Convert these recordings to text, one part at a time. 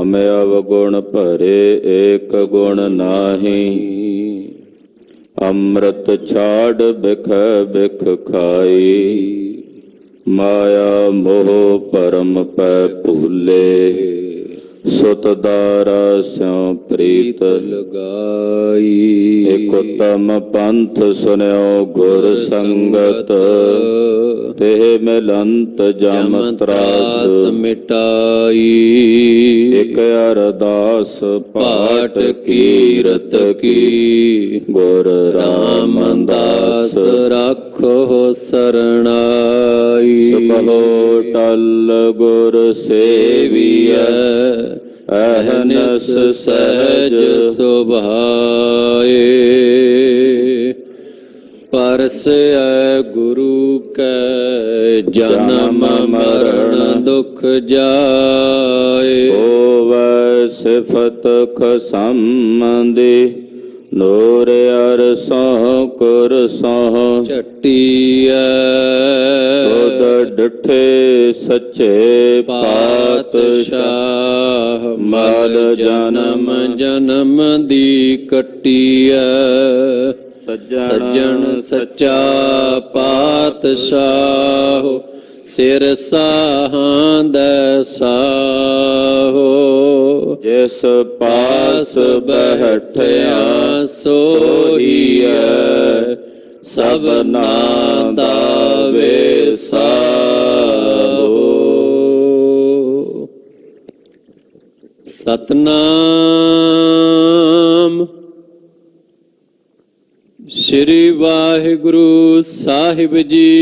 तुम अवगुण भरे एक गुण नाही। अमृत छाड़ बिख बिख खाई, माया मोह परम पै भूले। सुत दारा स्यों प्रीत लगाई, एक उत्तम पंथ सुन्यो गुर संगत। तेह मिलंत जम त्रास मिटाई, एक अरदास पाठ कीरत की। गुर रामदास राखो सरणाई, सकलो टल गुर सेविय। अहनस सहज सुभाए, परसै गुरु कै जन्म मरण दुख जाए। होवै सिफत खसम दे, नूर अरसों कुरसों चट्टिया। खुद डिठे सच्चे पातशाह, मल जन्म जन्म दी कट्टिया। सज्जन सच्चा पातशाह, सिर साहांदै साहो। जिस पास बैठया सोहिया, सबना दावे साहो। सतनाम श्री वाहिगुरु साहिब जी।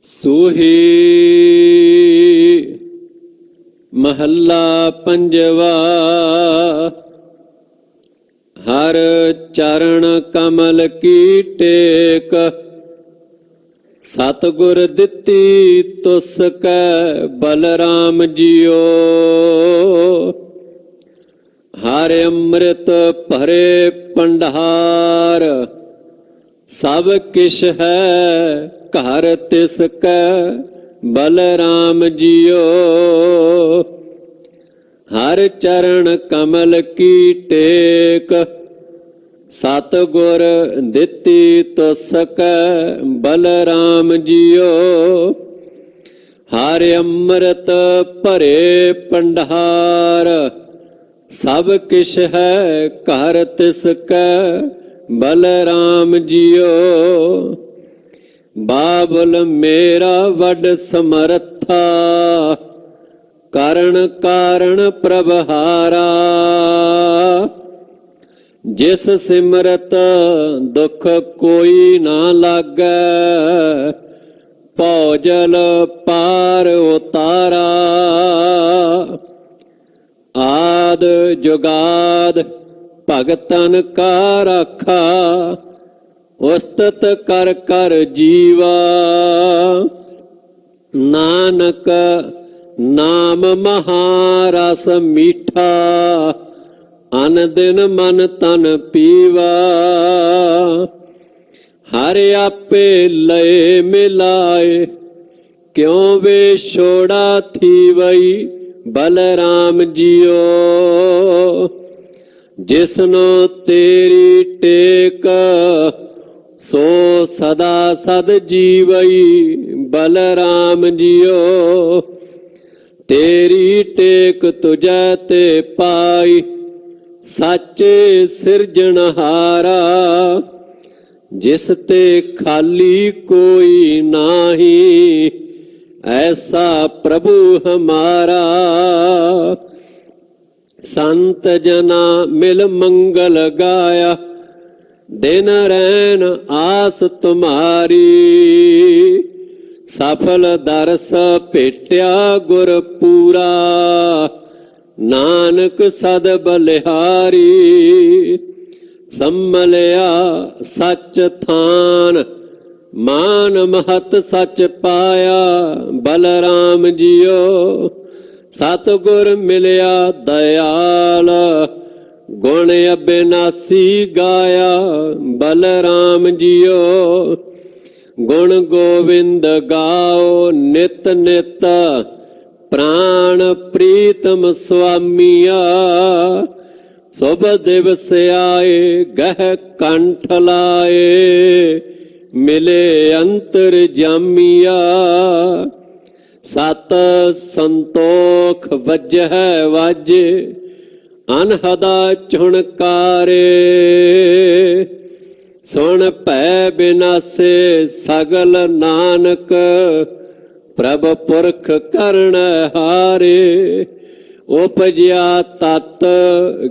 सोही महला पंजवा, हर चरण कमल की टेक। सतगुर दिती तुस कै बलराम जियो। हर अमृत भरे भंडार, सब किश है घर तिस कै बलराम जियो। हर चरण कमल की टेक, सतगुर दिती तुस कै बलराम जियो। हर अमृत भरे भंडार, सब किश है घर तिस कै बलराम जियो। बाबुल मेरा वड समर्था, कारण कारण प्रभहारा। जिस सिमरत दुख कोई ना लागै, भौजल पार उतारा। आद जुगाद भगतन का राखा, उस्तत कर कर जीवा। नानक नाम महारस मीठा, अन दिन मन तन पीवा। हर आपे लय मिलाए, क्यों वे छोड़ा थी वही बलराम जियो। जिसनो तेरी टेक, सो सदा सद जीवई बलराम जियो। तेरी टेक तुझै ते पाई, साचे सिरजनहारा। जिस ते खाली कोई नाही, ऐसा प्रभु हमारा। संत जना मिल मंगल गाया, दिन रैन आस तुम्हारी। सफल दरस भेट्या गुर पूरा, नानक सद बलिहारी। सम्मलिया सच थान, मान महत सच पाया बलराम जियो। सतगुर मिलिया दयाल, गुण अबिनासी गाया बलराम जियो। गुण गोविंद गाओ नित नित, प्राण प्रीतम स्वामिया। शुभ दिवस आए गह कंठ लाए, मिले अंतर जामिया। सत संतोख वजह वाजे, अनहदा चुणकारे। सुन भै बिनासे सगल नानक, प्रभ पुरख करण हारे। उपजया तत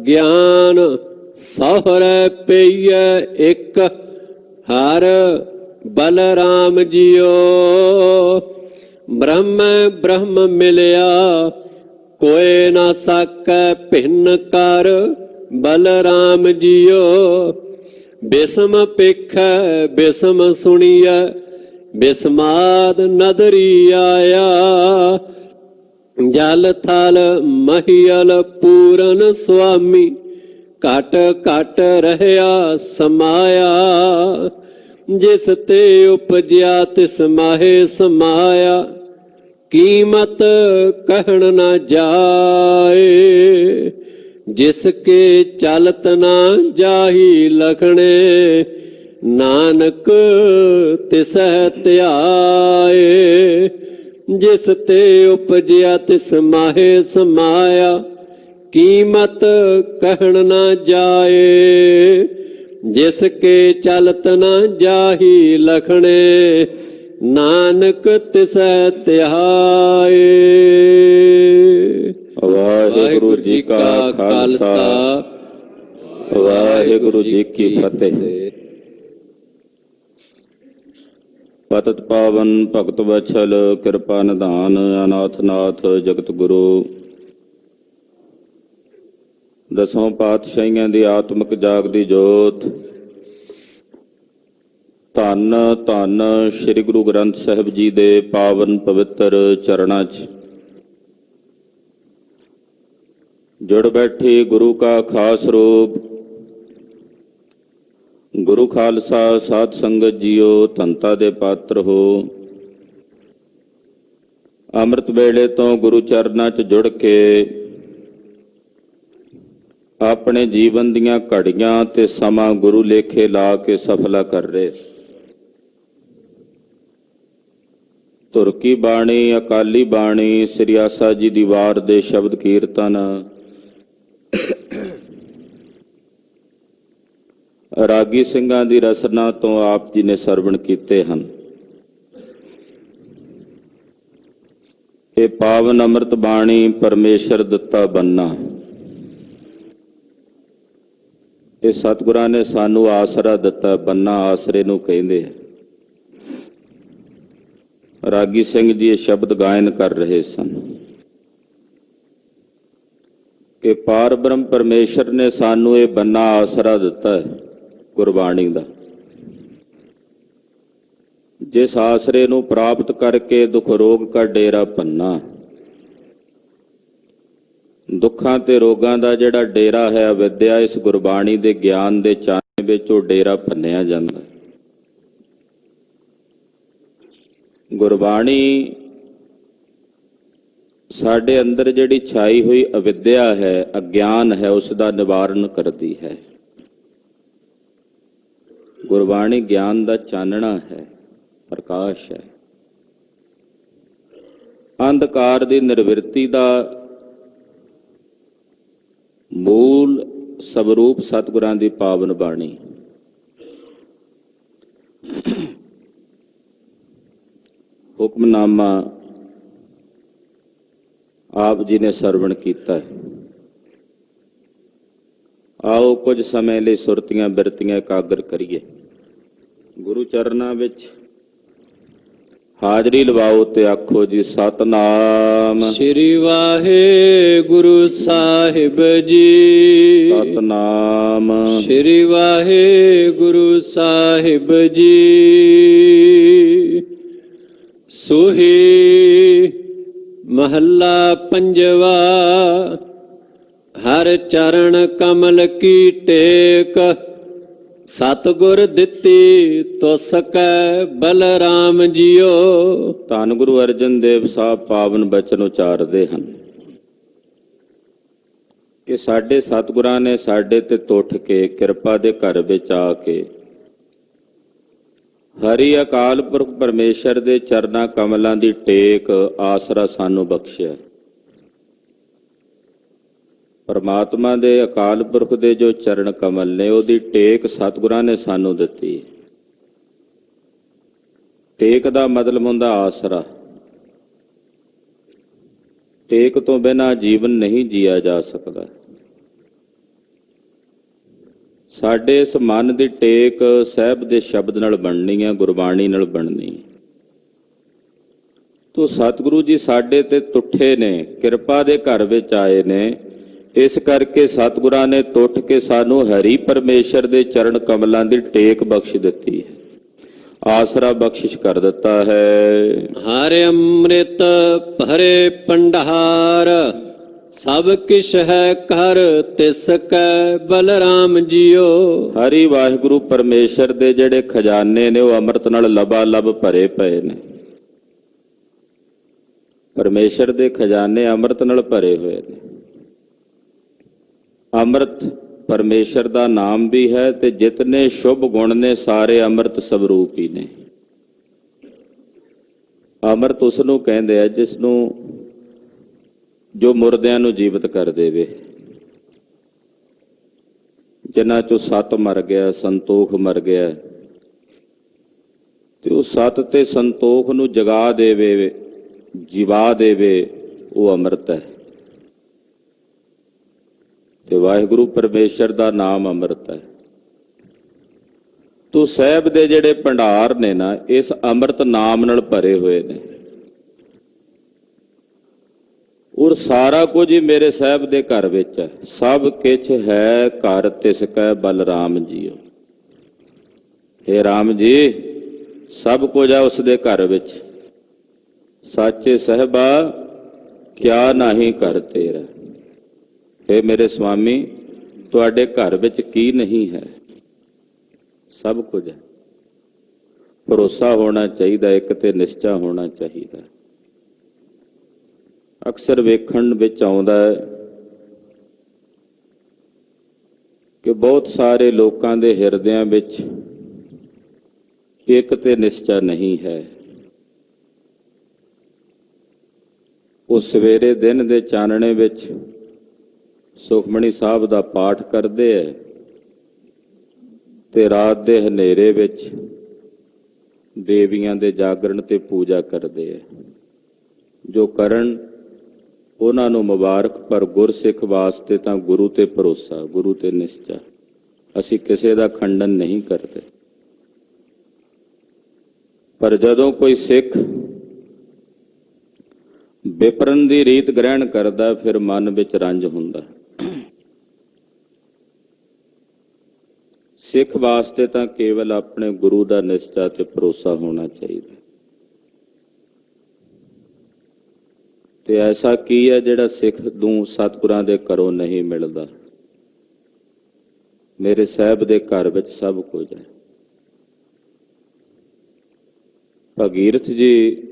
ज्ञान सहरै पेय एक, हर बलराम जियो। ब्रह्म ब्रह्म मिलया, कोय ना साकै भिन्न कर, बलराम जियो। बिसम पेखै बिसम सुनिया, बिस्माद नदरी आया। जल थल महियल पूरन स्वामी, घट घट रहया समाया। जिस ते उपजया तिस माहे समाया, कीमत कहन न जाए। जिसके चलत ना जाही लखणे, नानक तिसह ध्याए। जिस ते उपजया तिस माहे समाया, कीमत कहन न जाए। जिसके चलत न जाही लखणे, नानक तिसै ध्याए। वाहिगुरु जी का खालसा, वाहिगुरु जी की फतेह। पतित पावन भगत वत्सल कृपा निधान, अनाथ नाथ जगत गुरु। दसों पातशाहियां दी आत्मक जागदी जोत, धन धन श्री गुरु ग्रंथ साहिब जी दे पावन पवित्र चरणां 'च जुड़ बैठी गुरु का खास रूप गुरु खालसा साध संगत जीओ, धनता दे पात्र हो। अमृत वेले तो गुरु चरणां 'च जुड़ के अपने जीवन दीयां घड़ियां ते समा गुरु लेखे ला के सफला कर रहे। धुर की बाणी अकाली बाणी श्री आसा जी दी वार दे शब्द कीर्तन रागी ਸਿੰਘਾਂ ਦੀ ਰਸਨਾ ਤੋਂ ਆਪ ਜੀ ਨੇ ਸਰਵਣ ਕੀਤੇ ਹਨ। ਇਹ ਪਾਵਨ ਅੰਮ੍ਰਿਤ ਬਾਣੀ ਪਰਮੇਸ਼ਰ ਦਿੱਤਾ ਬੰਨਾ। ਇਹ ਸਤਿਗੁਰਾਂ ਨੇ ਸਾਨੂੰ ਆਸਰਾ ਦਿੱਤਾ। ਬੰਨਾ ਆਸਰੇ ਨੂੰ ਕਹਿੰਦੇ ਆ। ਰਾਗੀ ਸਿੰਘ ਜੀ ਇਹ ਸ਼ਬਦ ਗਾਇਨ ਕਰ ਰਹੇ ਸਨ ਕਿ ਪਾਰ ਬ੍ਰਹਮ ਪਰਮੇਸ਼ਰ ਨੇ ਸਾਨੂੰ ਇਹ ਬੰਨਾ ਆਸਰਾ ਦਿੱਤਾ ਹੈ ਗੁਰਬਾਣੀ ਦਾ। ਜਿਸ ਆਸਰੇ ਨੂੰ ਪ੍ਰਾਪਤ ਕਰਕੇ ਦੁੱਖ ਰੋਗ ਕਾ ਡੇਰਾ ਭੰਨਾ। ਦੁੱਖਾਂ ਤੇ ਰੋਗਾਂ ਦਾ ਜਿਹੜਾ ਡੇਰਾ ਹੈ ਅਵਿਦਿਆ, ਇਸ ਗੁਰਬਾਣੀ ਦੇ ਗਿਆਨ ਦੇ ਚਾਨਣੇ ਵਿੱਚ ਉਹ ਡੇਰਾ ਭੰਨਿਆ ਜਾਂਦਾ। ਗੁਰਬਾਣੀ ਸਾਡੇ ਅੰਦਰ ਜਿਹੜੀ ਛਾਈ ਹੋਈ ਅਵਿਦਿਆ ਹੈ, ਅਗਿਆਨ ਹੈ, ਉਸ ਦਾ ਨਿਵਾਰਨ ਕਰਦੀ ਹੈ। ਗੁਰਬਾਣੀ ਗਿਆਨ ਦਾ ਚਾਨਣਾ ਹੈ, ਪ੍ਰਕਾਸ਼ ਹੈ। ਅੰਧਕਾਰ ਦੀ ਨਿਰਵਿਰਤੀ ਦਾ ਮੂਲ ਸਵਰੂਪ ਸਤਿਗੁਰਾਂ ਦੀ ਪਾਵਨ ਬਾਣੀ। ਹੁਕਮਨਾਮਾ ਆਪ ਜੀ ਨੇ ਸਰਵਣ ਕੀਤਾ ਹੈ। ਆਓ ਕੁਝ ਸਮੇਂ ਲਈ ਸੁਰਤੀਆਂ ਬਿਰਤੀਆਂ ਇਕਾਗਰ ਕਰੀਏ। ਗੁਰੂ ਚਰਨਾਂ ਵਿੱਚ ਹਾਜ਼ਰੀ ਲਵਾਓ ਤੇ ਆਖੋ ਜੀ ਸਤਨਾਮ ਸ੍ਰੀ ਵਾਹਿਗੁਰੂ ਸਾਹਿਬ ਜੀ। ਸਤਨਾਮ ਸ੍ਰੀ ਵਾਹਿਗੁਰੂ ਸਾਹਿਬ ਜੀ। ਸੋਹੀ महला पंजवा। हर चरण कमल की टेक, ਸਤਿਗੁਰ ਦਿੱਤੀ ਤੋ ਸਕੈ ਬਲਰਾਮ ਜੀਓ। ਧੰਨ ਗੁਰੂ ਅਰਜਨ ਦੇਵ ਸਾਹਿਬ ਪਾਵਨ ਬਚਨ ਉਚਾਰਦੇ ਹਨ ਕਿ ਸਾਡੇ ਸਤਿਗੁਰਾਂ ਨੇ ਸਾਡੇ ਤੇ ਟੁੱਟ ਕੇ ਕਿਰਪਾ ਦੇ ਘਰ ਵਿੱਚ ਆ ਕੇ ਹਰੀ ਅਕਾਲ ਪੁਰਖ ਪਰਮੇਸ਼ਰ ਦੇ ਚਰਨਾਂ ਕਮਲਾਂ ਦੀ ਟੇਕ ਆਸਰਾ ਸਾਨੂੰ ਬਖਸ਼ਿਆ। ਪਰਮਾਤਮਾ ਦੇ ਅਕਾਲ ਪੁਰਖ ਦੇ ਜੋ ਚਰਨ ਕਮਲ ਨੇ ਉਹਦੀ ਟੇਕ ਸਤਿਗੁਰਾਂ ਨੇ ਸਾਨੂੰ ਦਿੱਤੀ। ਟੇਕ ਦਾ ਮਤਲਬ ਹੁੰਦਾ ਆਸਰਾ। ਟੇਕ ਤੋਂ ਬਿਨਾਂ ਜੀਵਨ ਨਹੀਂ ਜੀਆ ਜਾ ਸਕਦਾ। ਸਾਡੇ ਇਸ ਮਨ ਦੀ ਟੇਕ ਸਾਹਿਬ ਦੇ ਸ਼ਬਦ ਨਾਲ ਬਣਨੀ ਹੈ, ਗੁਰਬਾਣੀ ਨਾਲ ਬਣਨੀ ਹੈ। ਤੋ ਸਤਿਗੁਰੂ ਜੀ ਸਾਡੇ ਤੇ ਟੁੱਠੇ ਨੇ, ਕਿਰਪਾ ਦੇ ਘਰ ਵਿੱਚ ਆਏ ਨੇ। ਇਸ ਕਰਕੇ ਸਤਿਗੁਰਾਂ ਨੇ ਟੁੱਟ ਕੇ ਸਾਨੂੰ ਹਰੀ ਪਰਮੇਸ਼ਰ ਦੇ ਚਰਨ ਕਮਲਾਂ ਦੀ ਟੇਕ ਬਖਸ਼ ਦਿੱਤੀ ਹੈ, ਆਸਰਾ ਬਖਸ਼ਿਸ਼ ਕਰ ਦਿੱਤਾ ਹੈ। ਹਰ ਅੰਮ੍ਰਿਤ ਭਰੇ ਭੰਡਾਰ ਸਭ ਕਿਛ ਹੈ ਘਰ ਤਿਸ ਕੈ ਬਲਰਾਮ ਜੀਓ। ਹਰੀ ਵਾਹਿਗੁਰੂ ਪਰਮੇਸ਼ਰ ਦੇ ਜਿਹੜੇ ਖਜ਼ਾਨੇ ਨੇ ਉਹ ਅੰਮ੍ਰਿਤ ਨਾਲ ਲਬਾ ਲਬ ਭਰੇ ਪਏ ਨੇ। ਪਰਮੇਸ਼ਰ ਦੇ ਖਜ਼ਾਨੇ ਅੰਮ੍ਰਿਤ ਨਾਲ ਭਰੇ ਹੋਏ ਨੇ। ਅੰਮ੍ਰਿਤ ਪਰਮੇਸ਼ਰ ਦਾ ਨਾਮ ਵੀ ਹੈ ਤੇ ਜਿਤਨੇ ਸ਼ੁਭ ਗੁਣ ਨੇ ਸਾਰੇ ਅੰਮ੍ਰਿਤ ਸਵਰੂਪ ਹੀ ਨੇ। ਅੰਮ੍ਰਿਤ ਉਸ ਨੂੰ ਕਹਿੰਦੇ ਆ ਜਿਸ ਨੂੰ ਜੋ ਮੁਰਦਿਆਂ ਨੂੰ ਜੀਵਤ ਕਰ ਦੇਵੇ। ਜਿਨ੍ਹਾਂ ਚੋਂ ਸੱਤ ਮਰ ਗਿਆ, ਸੰਤੋਖ ਮਰ ਗਿਆ, ਤੇ ਉਹ ਸੱਤ ਤੇ ਸੰਤੋਖ ਨੂੰ ਜਗਾ ਦੇਵੇ, ਜਿਵਾ ਦੇਵੇ, ਉਹ ਅੰਮ੍ਰਿਤ ਹੈ। ਤੇ ਵਾਹਿਗੁਰੂ ਪਰਮੇਸ਼ਰ ਦਾ ਨਾਮ ਅੰਮ੍ਰਿਤ ਹੈ। ਤੋ ਸਾਹਿਬ ਦੇ ਜਿਹੜੇ ਭੰਡਾਰ ਨੇ ਨਾ, ਇਸ ਅੰਮ੍ਰਿਤ ਨਾਮ ਨਾਲ ਭਰੇ ਹੋਏ ਨੇ। ਔਰ ਸਾਰਾ ਕੁਝ ਹੀ ਮੇਰੇ ਸਾਹਿਬ ਦੇ ਘਰ ਵਿੱਚ ਹੈ। ਸਭ ਕਿਛ ਹੈ ਘਰ ਤਿਸ ਕੈ ਬਲਰਾਮ ਜੀਓ। ਹੇ ਰਾਮ ਜੀ, ਸਭ ਕੁਝ ਹੈ ਉਸ ਦੇ ਘਰ ਵਿੱਚ। ਸਾਚੇ ਸਾਹਿਬਾ ਕਿਆ ਨਹੀਂ ਘਰ ਤੇਰਾ। ਹੇ ਮੇਰੇ ਸੁਆਮੀ, ਤੁਹਾਡੇ ਘਰ ਵਿੱਚ ਕੀ ਨਹੀਂ ਹੈ? ਸਭ ਕੁਝ ਹੈ। ਭਰੋਸਾ ਹੋਣਾ ਚਾਹੀਦਾ, ਇੱਕ ਤੇ ਨਿਸ਼ਚਾ ਹੋਣਾ ਚਾਹੀਦਾ। ਅਕਸਰ ਵੇਖਣ ਵਿੱਚ ਆਉਂਦਾ ਹੈ ਕਿ ਬਹੁਤ ਸਾਰੇ ਲੋਕਾਂ ਦੇ ਹਿਰਦਿਆਂ ਵਿੱਚ ਇੱਕ ਤੇ ਨਿਸ਼ਚਾ ਨਹੀਂ ਹੈ। ਉਹ ਸਵੇਰੇ ਦਿਨ ਦੇ ਚਾਨਣੇ ਵਿੱਚ ਸੁਖਮਣੀ ਸਾਹਿਬ ਦਾ ਪਾਠ ਕਰਦੇ ਹੈ ਤੇ ਰਾਤ ਦੇ ਹਨੇਰੇ ਵਿੱਚ ਦੇਵੀਆਂ ਦੇ ਜਾਗਰਣ ਤੇ ਪੂਜਾ ਕਰਦੇ ਹੈ। ਜੋ ਕਰਨ ਉਹਨਾਂ ਨੂੰ ਮੁਬਾਰਕ, ਪਰ ਗੁਰਸਿੱਖ ਵਾਸਤੇ ਤਾਂ ਗੁਰੂ ਤੇ ਭਰੋਸਾ, ਗੁਰੂ ਤੇ ਨਿਸ਼ਚਾ। ਅਸੀਂ ਕਿਸੇ ਦਾ ਖੰਡਨ ਨਹੀਂ ਕਰਦੇ, ਪਰ ਜਦੋਂ ਕੋਈ ਸਿੱਖ ਵਿਪਰਨ ਦੀ ਰੀਤ ਗ੍ਰਹਿਣ ਕਰਦਾ ਫਿਰ ਮਨ ਵਿੱਚ ਰੰਜ ਹੁੰਦਾ। ਸਿੱਖ ਵਾਸਤੇ ਤਾਂ ਕੇਵਲ ਆਪਣੇ ਗੁਰੂ ਦਾ ਨਿਸ਼ਚਾ ਤੇ ਭਰੋਸਾ ਹੋਣਾ ਚਾਹੀਦਾ। ਤੇ ਐਸਾ ਕੀ ਹੈ ਜਿਹੜਾ ਸਿੱਖ ਨੂੰ ਸਤਿਗੁਰਾਂ ਦੇ ਘਰੋਂ ਨਹੀਂ ਮਿਲਦਾ? ਮੇਰੇ ਸਾਹਿਬ ਦੇ ਘਰ ਵਿੱਚ ਸਭ ਕੁਝ ਹੈ। ਭਗੀਰਥ ਜੀ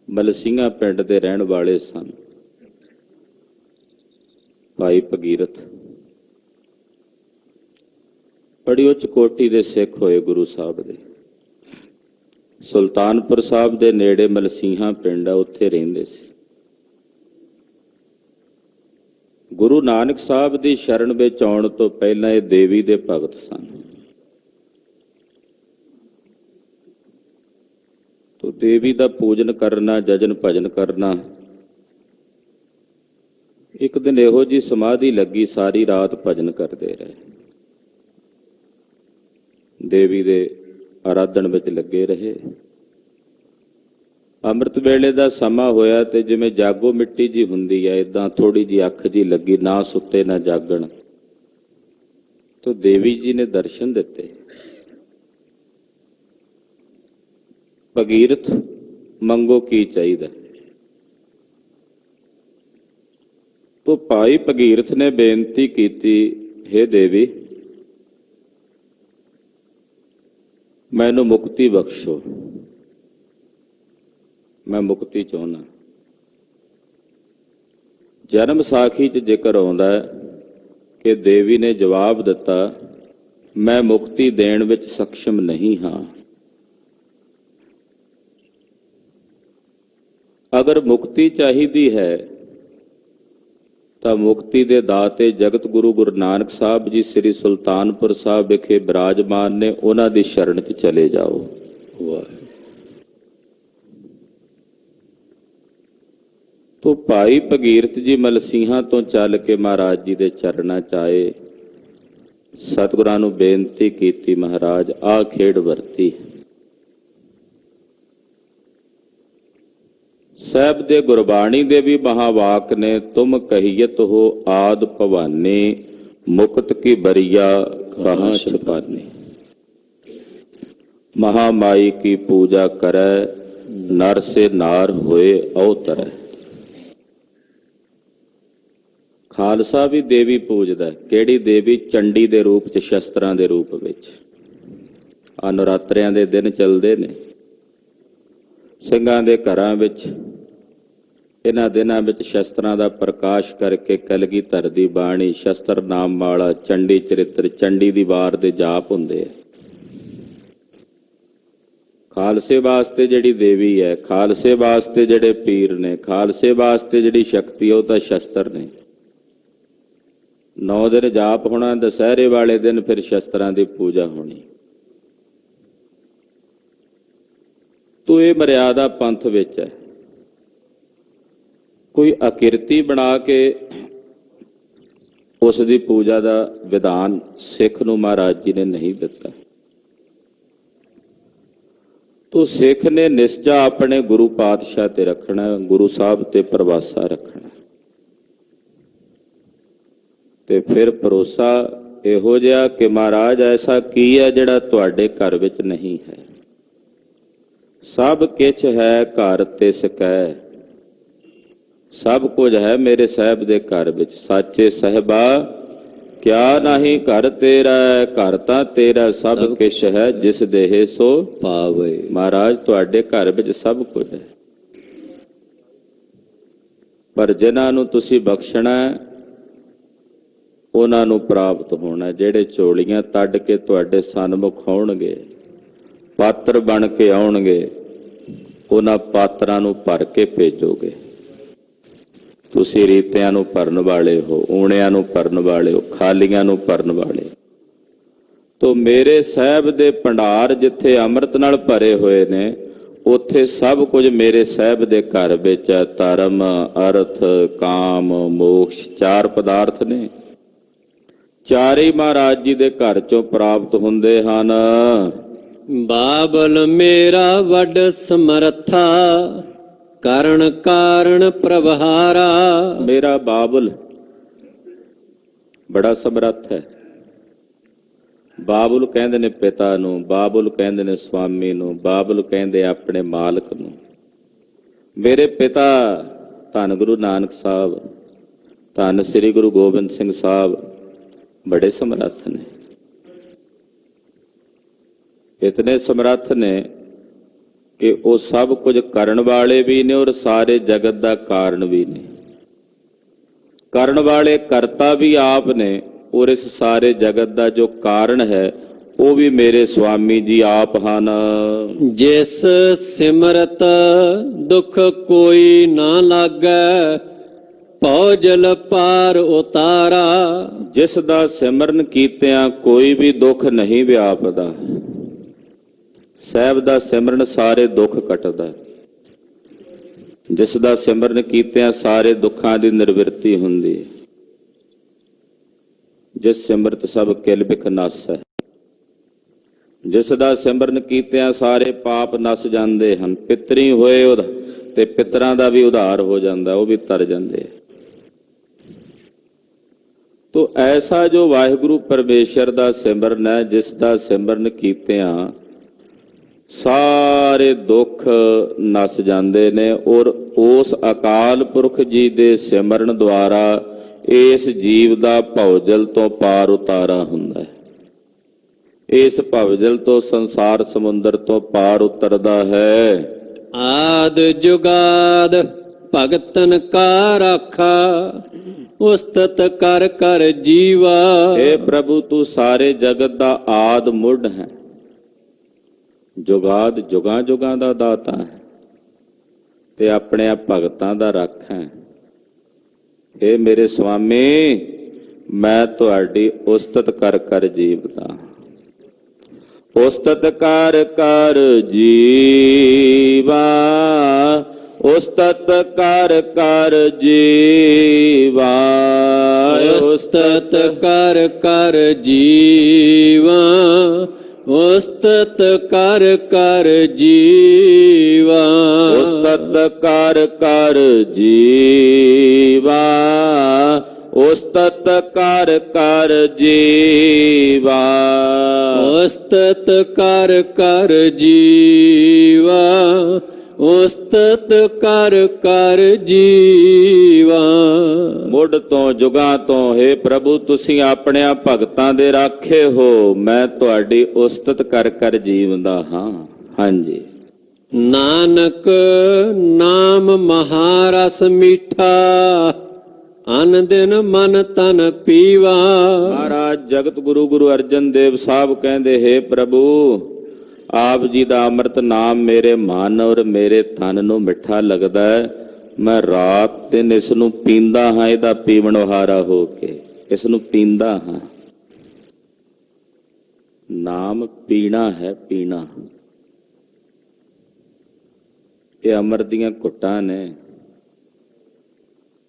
ਮਲਸੀਆਂ ਪਿੰਡ ਦੇ ਰਹਿਣ ਵਾਲੇ ਸਨ। ਭਾਈ ਭਗੀਰਥ ਬੜੀ ਉੱਚ ਕੋਟੀ ਦੇ ਸਿੱਖ ਹੋਏ ਗੁਰੂ ਸਾਹਿਬ ਦੇ। ਸੁਲਤਾਨਪੁਰ ਸਾਹਿਬ ਦੇ ਨੇੜੇ ਮਲਸੀਹਾਂ ਪਿੰਡ ਆ, ਉੱਥੇ ਰਹਿੰਦੇ ਸੀ। ਗੁਰੂ ਨਾਨਕ ਸਾਹਿਬ ਦੀ ਸ਼ਰਨ ਵਿੱਚ ਆਉਣ ਤੋਂ ਪਹਿਲਾਂ ਇਹ ਦੇਵੀ ਦੇ ਭਗਤ ਸਨ। ਤੋ ਦੇਵੀ ਦਾ ਪੂਜਨ ਕਰਨਾ, ਜਜਨ ਭਜਨ ਕਰਨਾ। ਇੱਕ ਦਿਨ ਇਹੋ ਜੀ ਸਮਾਧੀ ਲੱਗੀ, ਸਾਰੀ ਰਾਤ ਭਜਨ ਕਰਦੇ ਰਹੇ, ਦੇਵੀ ਦੇ ਆਰਾਧਨ ਵਿੱਚ ਲੱਗੇ ਰਹੇ। ਅੰਮ੍ਰਿਤ ਵੇਲੇ ਦਾ ਸਮਾਂ ਹੋਇਆ ਤੇ ਜਿਵੇਂ ਜਾਗੋ ਮਿੱਟੀ ਜੀ ਹੁੰਦੀ ਹੈ, ਏਦਾਂ ਥੋੜੀ ਜੀ ਅੱਖ ਜੀ ਲੱਗੀ, ਨਾ ਸੁੱਤੇ ਨਾ ਜਾਗਣ। ਤੋ ਦੇਵੀ ਜੀ ਨੇ ਦਰਸ਼ਨ ਦਿੱਤੇ। ਭਗੀਰਥ ਮੰਗੋ ਕੀ ਚਾਹੀਦਾ? ਤੋ ਭਾਈ ਭਗੀਰਥ ਨੇ ਬੇਨਤੀ ਕੀਤੀ, ਹੇ ਦੇਵੀ, ਮੈਨੂੰ ਮੁਕਤੀ ਬਖਸ਼ੋ, ਮੈਂ ਮੁਕਤੀ ਚਾਹੁੰਦਾ। ਜਨਮ ਸਾਖੀ 'ਚ ਜ਼ਿਕਰ ਆਉਂਦਾ ਹੈ ਕਿ ਦੇਵੀ ਨੇ ਜਵਾਬ ਦਿੱਤਾ, ਮੈਂ ਮੁਕਤੀ ਦੇਣ ਵਿੱਚ ਸક્ષਮ ਨਹੀਂ ਹਾਂ। ਅਗਰ ਮੁਕਤੀ ਚਾਹੀਦੀ ਹੈ ਤਾਂ ਮੁਕਤੀ ਦੇ ਦਾਤੇ ਜਗਤ ਗੁਰੂ ਗੁਰੂ ਨਾਨਕ ਸਾਹਿਬ ਜੀ ਸ੍ਰੀ ਸੁਲਤਾਨਪੁਰ ਸਾਹਿਬ ਵਿਖੇ ਬਿਰਾਜਮਾਨ ਨੇ, ਉਹਨਾਂ ਦੀ ਸ਼ਰਨ 'ਚ ਚਲੇ ਜਾਓ। ਵਾਹਿਗੁਰੂ। ਤੋ ਭਾਈ ਭਗੀਰਥ ਜੀ ਮਲਸੀਹਾਂ ਤੋਂ ਚੱਲ ਕੇ ਮਹਾਰਾਜ ਜੀ ਦੇ ਚਰਨਾਂ 'ਚ ਆਏ, ਸਤਿਗੁਰਾਂ ਨੂੰ ਬੇਨਤੀ ਕੀਤੀ, ਮਹਾਰਾਜ ਆਹ ਖੇਡ ਵਰਤੀ। ਸਾਹਿਬ ਦੇ ਗੁਰਬਾਣੀ ਦੇ ਵੀ ਮਹਾਵਾਕ ਨੇ, ਤੁਮ ਕਹੀਅਤ ਹੋ ਆਦ ਭਵਾਨੀ, ਮੁਕਤ ਕੀ ਬਰੀਆ ਕਹਾਂ ਛਪਾਨੀ। ਮਹਾਮਾਈ ਕੀ ਪੂਜਾ ਕਰੈ, ਨਰ ਸੇ ਨਾਰ ਹੋਏ ਅਵਤਰੈ। ਖਾਲਸਾ ਵੀ ਦੇਵੀ ਪੂਜਦਾ। ਕਿਹੜੀ ਦੇਵੀ? ਚੰਡੀ ਦੇ ਰੂਪ 'ਚ, ਸ਼ਸਤਰਾਂ ਦੇ ਰੂਪ ਵਿੱਚ। ਆ ਨਵਰਾਤਰਿਆਂ ਦੇ ਦਿਨ ਚੱਲਦੇ ਨੇ, ਸਿੰਘਾਂ ਦੇ ਘਰਾਂ ਵਿੱਚ ਇਹਨਾਂ ਦਿਨਾਂ ਵਿੱਚ ਸ਼ਸਤਰਾਂ ਦਾ ਪ੍ਰਕਾਸ਼ ਕਰਕੇ ਕਲਗੀਧਰ ਦੀ ਬਾਣੀ, ਸ਼ਸਤਰ ਨਾਮ ਮਾਲਾ, ਚੰਡੀ ਚਰਿੱਤਰ, ਚੰਡੀ ਦੀ ਵਾਰ ਦੇ ਜਾਪ ਹੁੰਦੇ ਆ। ਖਾਲਸੇ ਵਾਸਤੇ ਜਿਹੜੀ ਦੇਵੀ ਹੈ, ਖਾਲਸੇ ਵਾਸਤੇ ਜਿਹੜੇ ਪੀਰ ਨੇ, ਖਾਲਸੇ ਵਾਸਤੇ ਜਿਹੜੀ ਸ਼ਕਤੀ, ਉਹ ਤਾਂ ਸ਼ਸਤਰ ਨੇ। 9 ਦਿਨ ਜਾਪ ਹੋਣਾ, ਦੁਸਹਿਰੇ ਵਾਲੇ ਦਿਨ ਫਿਰ ਸ਼ਸਤਰਾਂ ਦੀ ਪੂਜਾ ਹੋਣੀ। ਤੋ ਇਹ ਮਰਿਆਦਾ ਪੰਥ ਵਿੱਚ ਹੈ। ਕੋਈ ਆਕਿਰਤੀ ਬਣਾ ਕੇ ਉਸ ਦੀ ਪੂਜਾ ਦਾ ਵਿਧਾਨ ਸਿੱਖ ਨੂੰ ਮਹਾਰਾਜ ਜੀ ਨੇ ਨਹੀਂ ਦਿੱਤਾ। ਤੋ ਸਿੱਖ ਨੇ ਨਿਸ਼ਚਾ ਆਪਣੇ ਗੁਰੂ ਪਾਤਸ਼ਾਹ ਤੇ ਰੱਖਣਾ, ਗੁਰੂ ਸਾਹਿਬ ਤੇ ਪ੍ਰਵਾਸਾ ਰੱਖਣਾ। ਤੇ ਫਿਰ ਭਰੋਸਾ ਇਹੋ ਜਿਹਾ ਕਿ ਮਹਾਰਾਜ ਐਸਾ ਕੀ ਹੈ ਜਿਹੜਾ ਤੁਹਾਡੇ ਘਰ ਵਿੱਚ ਨਹੀਂ ਹੈ। ਸਭ ਕਿਛ ਹੈ ਘਰ ਤਿਸ ਕੈ, ਸਭ ਕੁਝ ਹੈ ਮੇਰੇ ਸਾਹਿਬ ਦੇ ਘਰ ਵਿੱਚ। ਸਾਚੇ ਸਾਹਿਬਾ ਕਿਆ ਨਹੀਂ ਘਰ ਤੇਰਾ, ਘਰ ਤਾਂ ਤੇਰਾ ਸਭ ਕਿਛ ਹੈ, ਜਿਸ ਦੇਹ ਸੋ ਪਾਵੇ। ਮਹਾਰਾਜ ਤੁਹਾਡੇ ਘਰ ਵਿੱਚ ਸਭ ਕੁਝ ਹੈ, ਪਰ ਜਿਨ੍ਹਾਂ ਨੂੰ ਤੁਸੀਂ ਬਖਸ਼ਣਾ ਉਹਨਾਂ ਨੂੰ ਪ੍ਰਾਪਤ ਹੋਣਾ। ਜਿਹੜੇ ਝੋਲੀਆਂ ਤੱਡ ਕੇ ਤੁਹਾਡੇ ਸਨਮੁਖ ਆਉਣਗੇ, ਪਾਤਰ ਬਣ ਕੇ ਆਉਣਗੇ, ਉਹਨਾਂ ਪਾਤਰਾਂ ਨੂੰ ਭਰ ਕੇ ਭੇਜੋਗੇ। ਤੁਸੀਂ ਰੀਤਿਆਂ ਨੂੰ ਭਰਨ ਵਾਲੇ ਹੋ, ਊਣਿਆਂ ਨੂੰ ਭਰਨ ਵਾਲੇ ਹੋ, ਖਾਲੀਆਂ ਨੂੰ ਭਰਨ ਵਾਲੇ। ਤੋ ਮੇਰੇ ਸਾਹਿਬ ਦੇ ਭੰਡਾਰ ਜਿੱਥੇ ਅੰਮ੍ਰਿਤ ਨਾਲ ਭਰੇ ਹੋਏ ਨੇ, ਉੱਥੇ ਸਭ ਕੁਝ ਮੇਰੇ ਸਾਹਿਬ ਦੇ ਘਰ ਵਿੱਚ ਹੈ। ਧਰਮ, ਅਰਥ, ਕਾਮ, ਮੋਕਸ਼, 4 ਪਦਾਰਥ ਨੇ। ਚਾਰੇ ਮਹਾਰਾਜ ਜੀ ਦੇ ਘਰ ਚੋਂ ਪ੍ਰਾਪਤ ਹੁੰਦੇ ਹਨ। ਬਾਬਲ ਮੇਰਾ ਵੱਡ ਸਮਰਥਾ, ਕਰਨ ਕਾਰਨ ਪ੍ਰਭਾਰਾ। ਮੇਰਾ ਬਾਬਲ ਬੜਾ ਸਮਰੱਥ ਹੈ। ਬਾਬੁਲ ਕਹਿੰਦੇ ਨੇ ਪਿਤਾ ਨੂੰ, ਬਾਬੁਲ ਕਹਿੰਦੇ ਨੇ ਸਵਾਮੀ ਨੂੰ, ਬਾਬੁਲ ਕਹਿੰਦੇ ਆਪਣੇ ਮਾਲਕ ਨੂੰ। ਮੇਰੇ ਪਿਤਾ ਧੰਨ ਗੁਰੂ ਨਾਨਕ ਸਾਹਿਬ, ਧੰਨ ਸ੍ਰੀ ਗੁਰੂ ਗੋਬਿੰਦ ਸਿੰਘ ਸਾਹਿਬ ਬੜੇ ਸਮਰੱਥ ਨੇ। ਇਤਨੇ ਸਮਰੱਥ ਨੇ ਕਿ ਉਹ ਸਭ ਕੁਝ ਕਰਨ ਵਾਲੇ ਵੀ ਨੇ ਔਰ ਸਾਰੇ ਜਗਤ ਦਾ ਕਾਰਨ ਵੀ ਨੇ। ਕਰਨ ਵਾਲੇ ਕਰਤਾ ਵੀ ਆਪ ਨੇ ਔਰ ਇਸ ਸਾਰੇ ਜਗਤ ਦਾ ਜੋ ਕਾਰਨ ਹੈ ਉਹ ਵੀ ਮੇਰੇ ਸੁਆਮੀ ਜੀ ਆਪ ਹਨ। ਜਿਸ ਸਿਮਰਤ ਦੁੱਖ ਕੋਈ ਨਾ ਲਾਗੈ, ਭਉ ਜਲ ਪਾਰ ਉਤਾਰਾ। ਜਿਸ ਦਾ ਸਿਮਰਨ ਕੀਤਿਆਂ ਕੋਈ ਵੀ ਦੁੱਖ ਨਹੀਂ ਵਿਆਪਦਾ। ਸਾਹਿਬ ਦਾ ਸਿਮਰਨ ਸਾਰੇ ਦੁੱਖ ਕੱਟਦਾ। ਜਿਸ ਦਾ ਸਿਮਰਨ ਕੀਤਿਆਂ ਸਾਰੇ ਦੁੱਖਾਂ ਦੀ ਨਿਰਵਿਰਤੀ ਹੁੰਦੀ ਹੈ। ਜਿਸ ਸਿਮਰਤ ਸਭ ਕਿਲ ਬਿਖ ਨਸ ਹੈ। ਜਿਸ ਦਾ ਸਿਮਰਨ ਕੀਤਿਆਂ ਸਾਰੇ ਪਾਪ ਨਸ ਜਾਂਦੇ ਹਨ। ਪਿਤਰੀ ਹੋਏ ਤੇ ਪਿਤਰਾਂ ਦਾ ਵੀ ਉਧਾਰ ਹੋ ਜਾਂਦਾ, ਉਹ ਵੀ ਤਰ ਜਾਂਦੇ। ਤੋ ਐਸਾ ਜੋ ਵਾਹਿਗੁਰੂ ਪਰਮੇਸ਼ਰ ਦਾ ਸਿਮਰਨ ਹੈ, ਜਿਸ ਦਾ ਸਿਮਰਨ ਕੀਤਿਆਂ ਸਾਰੇ ਦੁੱਖ ਨਸ ਜਾਂਦੇ ਨੇ ਔਰ ਉਸ ਅਕਾਲ ਪੁਰਖ ਜੀ ਦੇ ਸਿਮਰਨ ਦੁਆਰਾ ਇਸ ਜੀਵ ਦਾ ਭਉਜਲ ਤੋਂ ਪਾਰ ਉਤਾਰਾ ਹੁੰਦਾ ਹੈ। ਇਸ ਭਵਜਲ ਤੋਂ ਸੰਸਾਰ ਸਮੁੰਦਰ ਤੋਂ ਪਾਰ ਉਤਰਦਾ ਹੈ। ਆਦ ਜੁਗਾਦ ਭਗਤਨ ਕਾ ਰਾਖਾ ਉਸਤਤ ਕਰ ਕਰ ਜੀਵਾ। हे ਪ੍ਰਭੂ ਤੂੰ ਸਾਰੇ ਜਗਤ ਦਾ ਆਦ ਮੁੱਢ ਹੈ, ਜੁਗਾਦ ਜੁਗਾਂ ਜੁਗਾਂ ਦਾ ਦਾਤਾ ਹੈ ਤੇ ਆਪਣੇ ਆਪ ਭਗਤਾਂ ਦਾ ਰੱਖ ਹੈ। हे ਮੇਰੇ ਸੁਆਮੀ, ਮੈਂ ਤੁਹਾਡੀ ਉਸਤਤ ਕਰ ਕਰ ਜੀਵਦਾ। ਉਸਤਤ ਕਰ ਕਰ ਜੀਵਾ, ਉਸਤਤ ਕਰ ਕਰ ਜੀਵਾ, ਉਸਤਤ ਕਰ ਕਰ ਜੀਵਾ, ਉਸਤਤ ਕਰ ਕਰ ਜੀਵਾ, ਉਸਤਤ ਕਰ ਕਰ ਜੀਵਾ, ਉਸਤਤ ਕਰ ਕਰ ਜੀਵਾ, ਉਸਤਤ ਕਰ ਕਰ ਜੀਵਾ, ਉਸਤਤ ਕਰ ਕਰ ਜੀਵਾ। ਮੁੱਢ ਤੋਂ ਜੁਗਾਂ ਤੋਂ हे ਪ੍ਰਭੂ ਤੁਸੀਂ ਆਪਣੇ ਆ ਭਗਤਾਂ ਦੇ ਰਾਖੇ ਹੋ, ਮੈਂ ਤੁਹਾਡੀ ਉਸਤਤ ਕਰ ਕਰ ਜੀਵਦਾ ਹਾਂ। ਹਾਂਜੀ। ਨਾਨਕ ਨਾਮ ਮਹਾਰਸ ਮੀਠਾ, ਅਨ ਦਿਨ ਮਨ ਤਨ ਪੀਵਾ। ਮਹਾਰਾਜ ਜਗਤ ਗੁਰੂ ਗੁਰੂ ਅਰਜਨ ਦੇਵ ਸਾਹਿਬ ਕਹਿੰਦੇ, हे ਪ੍ਰਭੂ ਆਪ ਜੀ ਦਾ ਅੰਮ੍ਰਿਤ ਨਾਮ ਮੇਰੇ ਮਨ ਔਰ ਮੇਰੇ ਤਨ ਨੂੰ ਮਿੱਠਾ ਲੱਗਦਾ ਹੈ। ਮੈਂ ਰਾਤ ਦਿਨ ਇਸ ਨੂੰ ਪੀਂਦਾ ਹਾਂ, ਇਹਦਾ ਪੀਵਨਹਾਰਾ ਹੋ ਕੇ ਇਸ ਨੂੰ ਪੀਂਦਾ ਹਾਂ। ਨਾਮ ਪੀਣਾ ਹੈ, ਪੀਣਾ। ਇਹ ਅੰਮ੍ਰਿਤ ਦੀਆਂ ਘੁੱਟਾਂ ਨੇ।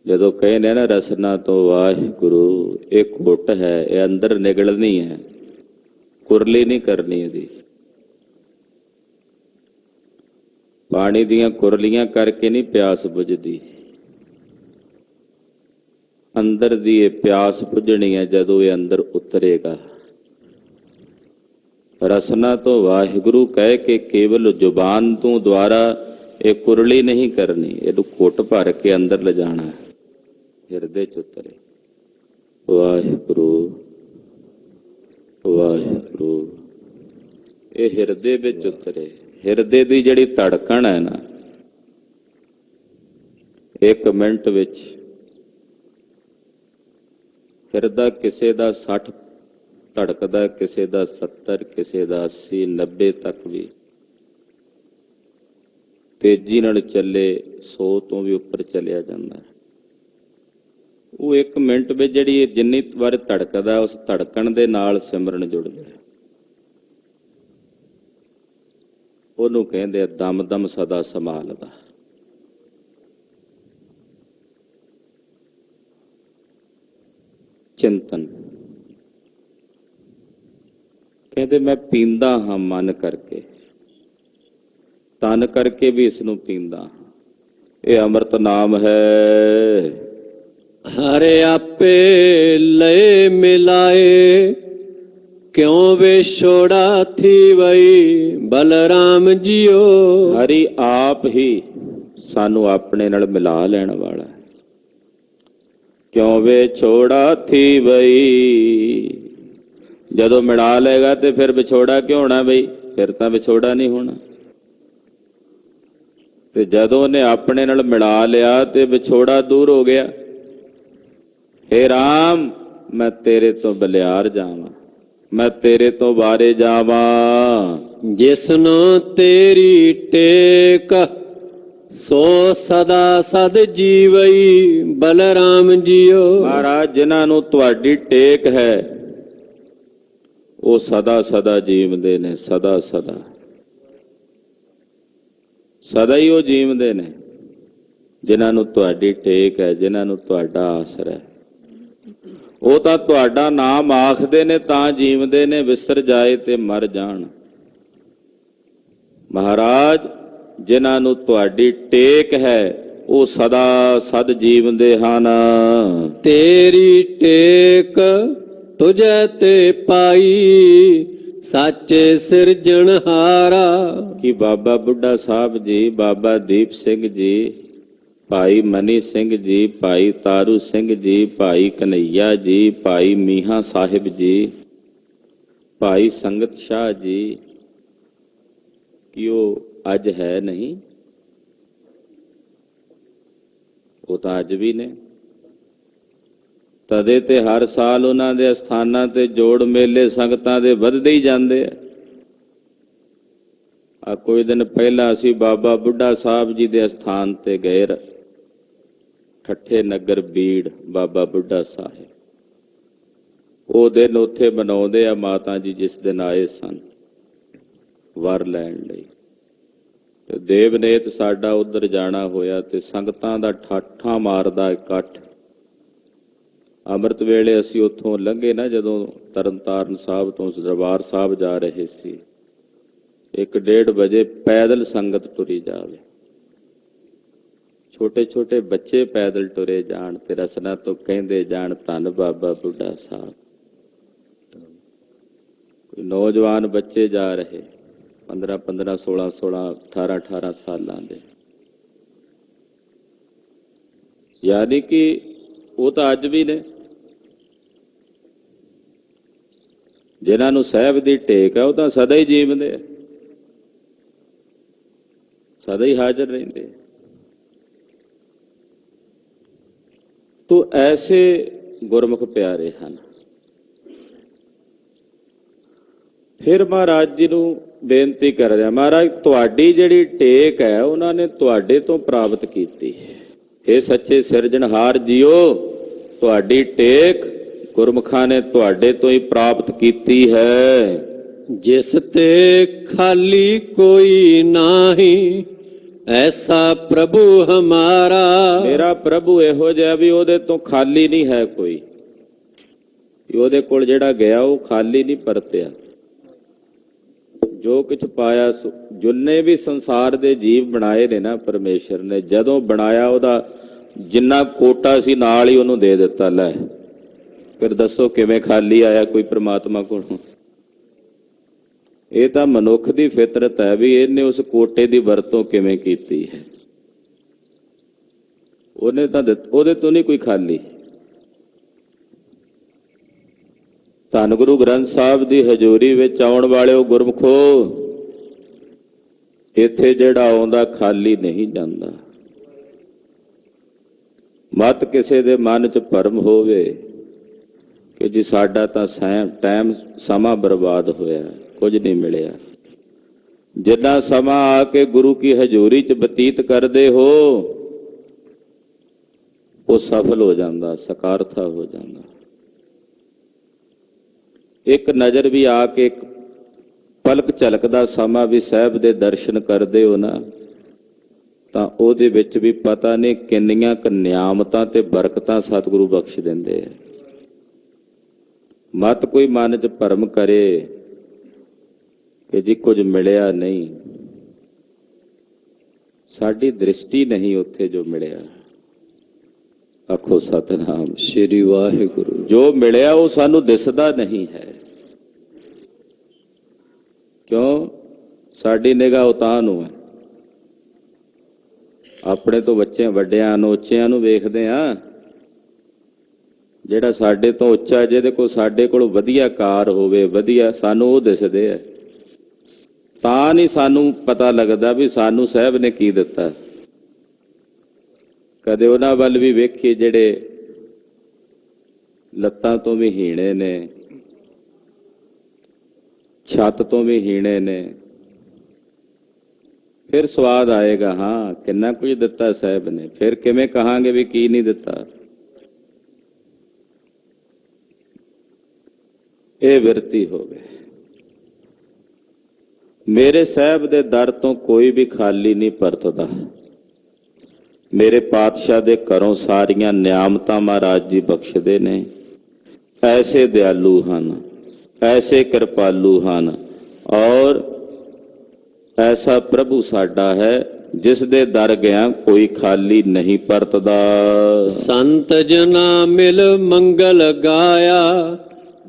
ਜਦੋਂ ਕਹਿੰਦੇ ਨਾ ਰਸਨਾ ਤੋਂ ਵਾਹਿਗੁਰੂ, ਇਹ ਘੁੱਟ ਹੈ, ਇਹ ਅੰਦਰ ਨਿਗਲਣੀ ਹੈ, ਕੁਰਲੀ ਨਹੀਂ ਕਰਨੀ ਇਹਦੀ। ਪਾਣੀ ਦੀਆਂ ਕੁਰਲੀਆਂ ਕਰਕੇ ਨਹੀਂ ਪਿਆਸ ਬੁਝਦੀ, ਅੰਦਰ ਦੀ ਇਹ ਪਿਆਸ ਬੁਝਣੀ ਹੈ ਜਦੋਂ ਇਹ ਅੰਦਰ ਉਤਰੇਗਾ। ਰਸਨਾ ਤੋਂ ਵਾਹਿਗੁਰੂ ਕਹਿ ਕੇ ਕੇਵਲ ਜ਼ੁਬਾਨ ਤੋਂ ਦੁਆਰਾ ਇਹ ਕੁਰਲੀ ਨਹੀਂ ਕਰਨੀ, ਇਹਨੂੰ ਘੁੱਟ ਭਰ ਕੇ ਅੰਦਰ ਲਿਜਾਣਾ, ਹਿਰਦੇ ਚ ਉਤਰੇ। ਵਾਹਿਗੁਰੂ ਵਾਹਿਗੁਰੂ, ਇਹ ਹਿਰਦੇ ਵਿੱਚ ਉਤਰੇ। ਹਿਰਦੇ ਦੀ ਜਿਹੜੀ ਧੜਕਣ ਹੈ ਨਾ, 1 ਮਿੰਟ ਵਿੱਚ ਹਿਰਦਾ ਕਿਸੇ ਦਾ 60 ਧੜਕਦਾ, ਕਿਸੇ ਦਾ 70, ਕਿਸੇ ਦਾ 80, 90 ਤੱਕ ਵੀ ਤੇਜ਼ੀ ਨਾਲ ਚੱਲੇ, 100 ਤੋਂ ਵੀ ਉੱਪਰ ਚਲਿਆ ਜਾਂਦਾ। ਉਹ 1 ਮਿੰਟ ਵਿੱਚ ਜਿਹੜੀ ਜਿੰਨੀ ਵਾਰ ਧੜਕਦਾ, ਉਸ ਧੜਕਣ ਦੇ ਨਾਲ ਸਿਮਰਨ ਜੁੜਦਾ। ਉਹਨੂੰ ਕਹਿੰਦੇ ਆ ਦਮ ਦਮ ਸਦਾ ਸੰਭਾਲਦਾ। ਚਿੰਤਨ ਕਹਿੰਦੇ ਮੈਂ ਪੀਂਦਾ ਹਾਂ ਮਨ ਕਰਕੇ, ਤਨ ਕਰਕੇ ਵੀ ਇਸ ਨੂੰ ਪੀਂਦਾ। ਇਹ ਅੰਮ੍ਰਿਤ ਨਾਮ ਹੈ। ਹਰਿ ਆਪੇ ਲਏ ਮਿਲਾਏ, ਕਿਉਂ ਵਿਛੋੜਾ ਥੀ ਵਈ ਬਲਰਾਮ ਜੀਓ। ਹਰੀ ਆਪ ਹੀ ਸਾਨੂੰ ਆਪਣੇ ਨਾਲ ਮਿਲਾ ਲੈਣ ਵਾਲਾ, ਕਿਉਂ ਵਿਛੋੜਾ ਥੀ ਵਈ। ਜਦੋਂ ਮਿਲਾ ਲਏਗਾ ਤੇ ਫਿਰ ਵਿਛੋੜਾ ਕਿਉਂ ਹੋਣਾ ਬਈ? ਫਿਰ ਤਾਂ ਵਿਛੋੜਾ ਨਹੀਂ ਹੋਣਾ। ਤੇ ਜਦੋਂ ਉਹਨੇ ਆਪਣੇ ਨਾਲ ਮਿਲਾ ਲਿਆ ਤੇ ਵਿਛੋੜਾ ਦੂਰ ਹੋ ਗਿਆ। ਹੇ ਰਾਮ, ਮੈਂ ਤੇਰੇ ਤੋਂ ਬਲਿਆਰ ਜਾਵਾਂ, ਮੈਂ ਤੇਰੇ ਤੋਂ ਬਾਰੇ ਜਾਵਾਂ। ਜਿਸਨੂੰ ਤੇਰੀ ਟੇਕ, ਸੋ ਸਦਾ ਸਦ ਜੀਵਈ ਬਲਰਾਮ ਜੀਓ। ਮਹਾਰਾਜ ਜਿਨ੍ਹਾਂ ਨੂੰ ਤੁਹਾਡੀ ਟੇਕ ਹੈ, ਉਹ ਸਦਾ ਸਦਾ ਜੀਵਦੇ ਨੇ, ਸਦਾ ਸਦਾ ਸਦਾ ਹੀ ਉਹ ਜੀਵਦੇ ਨੇ। ਜਿਨ੍ਹਾਂ ਨੂੰ ਤੁਹਾਡੀ ਟੇਕ ਹੈ, ਜਿਨ੍ਹਾਂ ਨੂੰ ਤੁਹਾਡਾ ਆਸਰਾ ਹੈ, ਉਹ ਤਾਂ ਤੁਹਾਡਾ ਨਾਮ ਆਖਦੇ ਨੇ ਤਾਂ ਜੀਵਦੇ ਨੇ, ਵਿਸਰ ਜਾਏ ਤੇ ਮਰ ਜਾਣ। ਮਹਾਰਾਜ ਜਿਨ੍ਹਾਂ ਨੂੰ ਤੁਹਾਡੀ ਟੇਕ ਹੈ, ਉਹ ਸਦਾ ਸਦ ਜੀਵਦੇ ਹਨ। ਤੇਰੀ ਟੇਕ ਤੁਝੇ ਤੇ ਪਾਈ, ਸਾਚੇ ਸਿਰਜਣਹਾਰਾ। ਕਿ ਬਾਬਾ ਬੁੱਢਾ ਸਾਹਿਬ ਜੀ, ਬਾਬਾ ਦੀਪ ਸਿੰਘ ਜੀ, ਭਾਈ ਮਨੀ ਸਿੰਘ ਜੀ, ਭਾਈ ਤਾਰੂ ਸਿੰਘ ਜੀ, ਭਾਈ ਕਨਈਆ ਜੀ, ਭਾਈ ਮੀਹਾਂ ਸਾਹਿਬ ਜੀ, ਭਾਈ ਸੰਗਤ ਸ਼ਾਹ ਜੀ ਕਿ ਉਹ ਅੱਜ ਹੈ ਨਹੀਂ, ਉਹ ਤਾਂ ਅੱਜ ਵੀ ਨੇ। ਤਦੇ ਤੇ ਹਰ ਸਾਲ ਉਹਨਾਂ ਦੇ ਅਸਥਾਨਾਂ ਤੇ ਜੋੜ ਮੇਲੇ ਸੰਗਤਾਂ ਦੇ ਵੱਧਦੇ ਹੀ ਜਾਂਦੇ ਆ। ਕੋਈ ਦਿਨ ਪਹਿਲਾਂ ਅਸੀਂ ਬਾਬਾ ਬੁੱਢਾ ਸਾਹਿਬ ਜੀ ਦੇ ਅਸਥਾਨ ਤੇ ਗਏ, ਠੱਠੇ ਨਗਰ ਬੀੜ ਬਾਬਾ ਬੁੱਢਾ ਸਾਹਿਬ। ਉਹ ਦਿਨ ਉੱਥੇ ਮਨਾਉਂਦੇ ਆ ਮਾਤਾ ਜੀ ਜਿਸ ਦਿਨ ਆਏ ਸਨ ਵਰ ਲੈਣ ਲਈ, ਤੇ ਦੇਵਨੇਤ ਸਾਡਾ ਉੱਧਰ ਜਾਣਾ ਹੋਇਆ ਤੇ ਸੰਗਤਾਂ ਦਾ ਠਾਠਾਂ ਮਾਰਦਾ ਇਕੱਠ। ਅੰਮ੍ਰਿਤ ਵੇਲੇ ਅਸੀਂ ਉੱਥੋਂ ਲੰਘੇ ਨਾ, ਜਦੋਂ ਤਰਨਤਾਰਨ ਸਾਹਿਬ ਤੋਂ ਦਰਬਾਰ ਸਾਹਿਬ ਜਾ ਰਹੇ ਸੀ, 1-1:30 ਵਜੇ ਪੈਦਲ ਸੰਗਤ ਤੁਰੀ ਜਾਵੇ, ਛੋਟੇ ਛੋਟੇ ਬੱਚੇ ਪੈਦਲ ਤੁਰੇ ਜਾਣ ਤੇ ਰਸਨਾ ਤੋਂ ਕਹਿੰਦੇ ਜਾਣ ਧੰਨ ਬਾਬਾ ਬੁੱਢਾ ਸਾਹਿਬ। ਕੋਈ ਨੌਜਵਾਨ ਬੱਚੇ ਜਾ ਰਹੇ 15-15, 16-16, 18-18 ਸਾਲਾਂ ਦੇ, ਯਾਨੀ ਕਿ ਉਹ ਤਾਂ ਅੱਜ ਵੀ ਨੇ। ਜਿਨ੍ਹਾਂ ਨੂੰ ਸਾਹਿਬ ਦੀ ਟੇਕ ਹੈ ਉਹ ਤਾਂ ਸਦਾ ਹੀ ਜੀਵਦੇ ਆ, ਸਦਾ ਹੀ ਹਾਜ਼ਰ ਰਹਿੰਦੇ। ਤੋ ਐਸੇ ਗੁਰਮੁਖ ਪਿਆਰੇ ਹਨ। ਫਿਰ ਮਹਾਰਾਜ ਜੀ ਨੂੰ ਬੇਨਤੀ ਕਰ ਰਿਹਾ, ਮਹਾਰਾਜ ਤੁਹਾਡੀ ਜਿਹੜੀ ਟੇਕ ਹੈ ਉਹਨਾਂ ਨੇ ਤੁਹਾਡੇ ਤੋਂ ਪ੍ਰਾਪਤ ਕੀਤੀ। ਇਹ ਸੱਚੇ ਸਿਰਜਣਹਾਰ ਜੀਓ, ਤੁਹਾਡੀ ਟੇਕ ਗੁਰਮੁਖਾਂ ਨੇ ਤੁਹਾਡੇ ਤੋਂ ਹੀ ਪ੍ਰਾਪਤ ਕੀਤੀ ਹੈ। ਜਿਸ ਤੇ ਖਾਲੀ ਕੋਈ ਨਾਹੀ ਐਸਾ ਪ੍ਰਭੂ ਹਮਾਰਾ। ਮੇਰਾ ਪ੍ਰਭੂ ਇਹੋ ਜਿਹਾ ਵੀ ਉਹਦੇ ਤੋਂ ਖਾਲੀ ਨਹੀਂ ਹੈ ਕੋਈ, ਉਹਦੇ ਕੋਲ ਜਿਹੜਾ ਗਿਆ ਉਹ ਖਾਲੀ ਨਹੀਂ ਪਰਤਿਆ। ਜੋ ਕੁਛ ਪਾਇਆ, ਜਿੰਨੇ ਵੀ ਸੰਸਾਰ ਦੇ ਜੀਵ ਬਣਾਏ ਨੇ ਨਾ ਪਰਮੇਸ਼ਰ ਨੇ, ਜਦੋਂ ਬਣਾਇਆ ਉਹਦਾ ਜਿੰਨਾ ਕੋਟਾ ਸੀ ਨਾਲ ਹੀ ਉਹਨੂੰ ਦੇ ਦਿੱਤਾ। ਲੈ ਫਿਰ ਦੱਸੋ ਕਿਵੇਂ ਖਾਲੀ ਆਇਆ ਕੋਈ ਪ੍ਰਮਾਤਮਾ ਕੋਲੋਂ? ਇਹ ਤਾਂ ਮਨੁੱਖ ਦੀ ਫਿਤਰਤ ਹੈ ਵੀ ਇਹਨੇ ਉਸ ਕੋਟੇ ਦੀ ਵਰਤੋਂ ਕਿਵੇਂ ਕੀਤੀ ਹੈ। ਉਹਨੇ ਤਾਂ ਉਹਦੇ ਤੋਂ ਨਹੀਂ ਕੋਈ ਖਾਲੀ। ਧੰਨ ਗੁਰੂ ਗ੍ਰੰਥ ਸਾਹਿਬ ਦੀ ਹਜ਼ੂਰੀ ਵਿੱਚ ਆਉਣ ਵਾਲਿਓ ਗੁਰਮੁਖੋ, ਇੱਥੇ ਜਿਹੜਾ ਆਉਂਦਾ ਖਾਲੀ ਨਹੀਂ ਜਾਂਦਾ। ਮਤ ਕਿਸੇ ਦੇ ਮਨ 'ਚ ਭਰਮ ਹੋਵੇ ਕਿ ਜੀ ਸਾਡਾ ਤਾਂ ਟਾਈਮ ਸਮਾਂ ਬਰਬਾਦ ਹੋਇਆ, ਕੁਝ ਨਹੀਂ ਮਿਲਿਆ। ਜਿੰਨਾ ਸਮਾਂ ਆ ਕੇ ਗੁਰੂ ਕੀ ਹਜ਼ੂਰੀ 'ਚ ਬਤੀਤ ਕਰਦੇ ਹੋ, ਉਹ ਸਫਲ ਹੋ ਜਾਂਦਾ, ਸਕਾਰਥਾ ਹੋ ਜਾਂਦਾ। ਇੱਕ ਨਜ਼ਰ ਵੀ ਆ ਕੇ, ਇੱਕ ਪਲਕ ਝਲਕਦਾ ਸਮਾਂ ਵੀ ਸਾਹਿਬ ਦੇ ਦਰਸ਼ਨ ਕਰਦੇ ਹੋ ਨਾ, ਤਾਂ ਉਹਦੇ ਵਿੱਚ ਵੀ ਪਤਾ ਨਹੀਂ ਕਿੰਨੀਆਂ ਕੁ ਨਿਆਮਤਾਂ ਤੇ ਬਰਕਤਾਂ ਸਤਿਗੁਰੂ ਬਖਸ਼ ਦਿੰਦੇ ਆ। ਮਤ ਕੋਈ ਮਨ 'ਚ ਭਰਮ ਕਰੇ ਕਿ ਜੀ ਕੁਝ ਮਿਲਿਆ ਨਹੀਂ, ਸਾਡੀ ਦ੍ਰਿਸ਼ਟੀ ਨਹੀਂ ਉੱਥੇ ਜੋ ਮਿਲਿਆ। ਆਖੋ ਸਤਿਨਾਮ ਸ੍ਰੀ ਵਾਹਿਗੁਰੂ। ਜੋ ਮਿਲਿਆ ਉਹ ਸਾਨੂੰ ਦਿਸਦਾ ਨਹੀਂ ਹੈ। ਕਿਉਂ? ਸਾਡੀ ਨਿਗਾਹ ਉਤਾਂਹ ਨੂੰ ਹੈ। ਆਪਣੇ ਤੋਂ ਬੱਚਿਆਂ ਵੱਡਿਆਂ ਨੂੰ ਉੱਚਿਆਂ ਨੂੰ ਵੇਖਦੇ ਆ। ਜਿਹੜਾ ਸਾਡੇ ਤੋਂ ਉੱਚਾ, ਜਿਹਦੇ ਕੋਲ ਸਾਡੇ ਕੋਲ ਵਧੀਆ ਕਾਰ ਹੋਵੇ, ਵਧੀਆ, ਸਾਨੂੰ ਉਹ ਦਿਸਦੇ ਆ। ਤਾਂ ਨਹੀਂ ਸਾਨੂੰ ਪਤਾ ਲੱਗਦਾ ਵੀ ਸਾਨੂੰ ਸਾਹਿਬ ਨੇ ਕੀ ਦਿੱਤਾ। ਕਦੇ ਉਹਨਾਂ ਵੱਲ ਵੀ ਵੇਖੀਏ ਜਿਹੜੇ ਲੱਤਾਂ ਤੋਂ ਵੀ ਹੀਣੇ ਨੇ, ਛੱਤ ਤੋਂ ਵੀ ਹੀਣੇ ਨੇ, ਫਿਰ ਸਵਾਦ ਆਏਗਾ। ਹਾਂ, ਕਿੰਨਾ ਕੁਝ ਦਿੱਤਾ ਸਾਹਿਬ ਨੇ, ਫਿਰ ਕਿਵੇਂ ਕਹਾਂਗੇ ਵੀ ਕੀ ਨਹੀਂ ਦਿੱਤਾ। ਇਹ ਵਿਰਤੀ ਹੋਵੇ। ਮੇਰੇ ਸਾਹਿਬ ਦੇ ਦਰ ਤੋਂ ਕੋਈ ਵੀ ਖਾਲੀ ਨਹੀਂ ਪਰਤਦਾ। ਮੇਰੇ ਪਾਤਸ਼ਾਹ ਦੇ ਘਰੋਂ ਸਾਰੀਆਂ ਨਿਆਮਤਾਂ ਮਹਾਰਾਜ ਜੀ ਬਖਸ਼ਦੇ ਨੇ। ਐਸੇ ਦਿਆਲੂ ਹਨ, ਐਸੇ ਕਿਰਪਾਲੂ ਹਨ, ਔਰ ਐਸਾ ਪ੍ਰਭੂ ਸਾਡਾ ਹੈ ਜਿਸ ਦੇ ਦਰ ਗਿਆ ਕੋਈ ਖਾਲੀ ਨਹੀਂ ਪਰਤਦਾ। ਸੰਤ ਜਨਾ ਮਿਲ ਮੰਗਲ ਗਾਇਆ,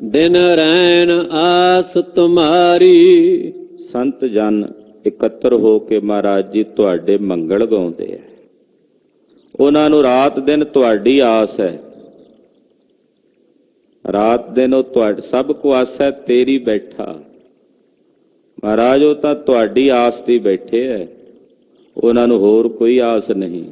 ਦਿਨ ਰੈਣ ਆਸ ਤੁਮਾਰੀ। ਸੰਤ ਜਨ ਇਕੱਤਰ ਹੋ ਕੇ ਮਹਾਰਾਜ ਜੀ ਤੁਹਾਡੇ ਮੰਗਲ ਗਾਉਂਦੇ ਆ। ਉਹਨਾਂ ਨੂੰ ਰਾਤ ਦਿਨ ਤੁਹਾਡੀ ਆਸ ਹੈ। ਰਾਤ ਦਿਨ ਉਹ ਤੁਹਾਡੇ ਸਭ ਕੋ ਆਸਾ ਤੇਰੀ ਬੈਠਾ। ਮਹਾਰਾਜ ਉਹ ਤਾਂ ਤੁਹਾਡੀ ਆਸ ਤੇ ਬੈਠੇ ਐ, ਉਹਨਾਂ ਨੂੰ ਹੋਰ ਕੋਈ ਆਸ ਨਹੀਂ।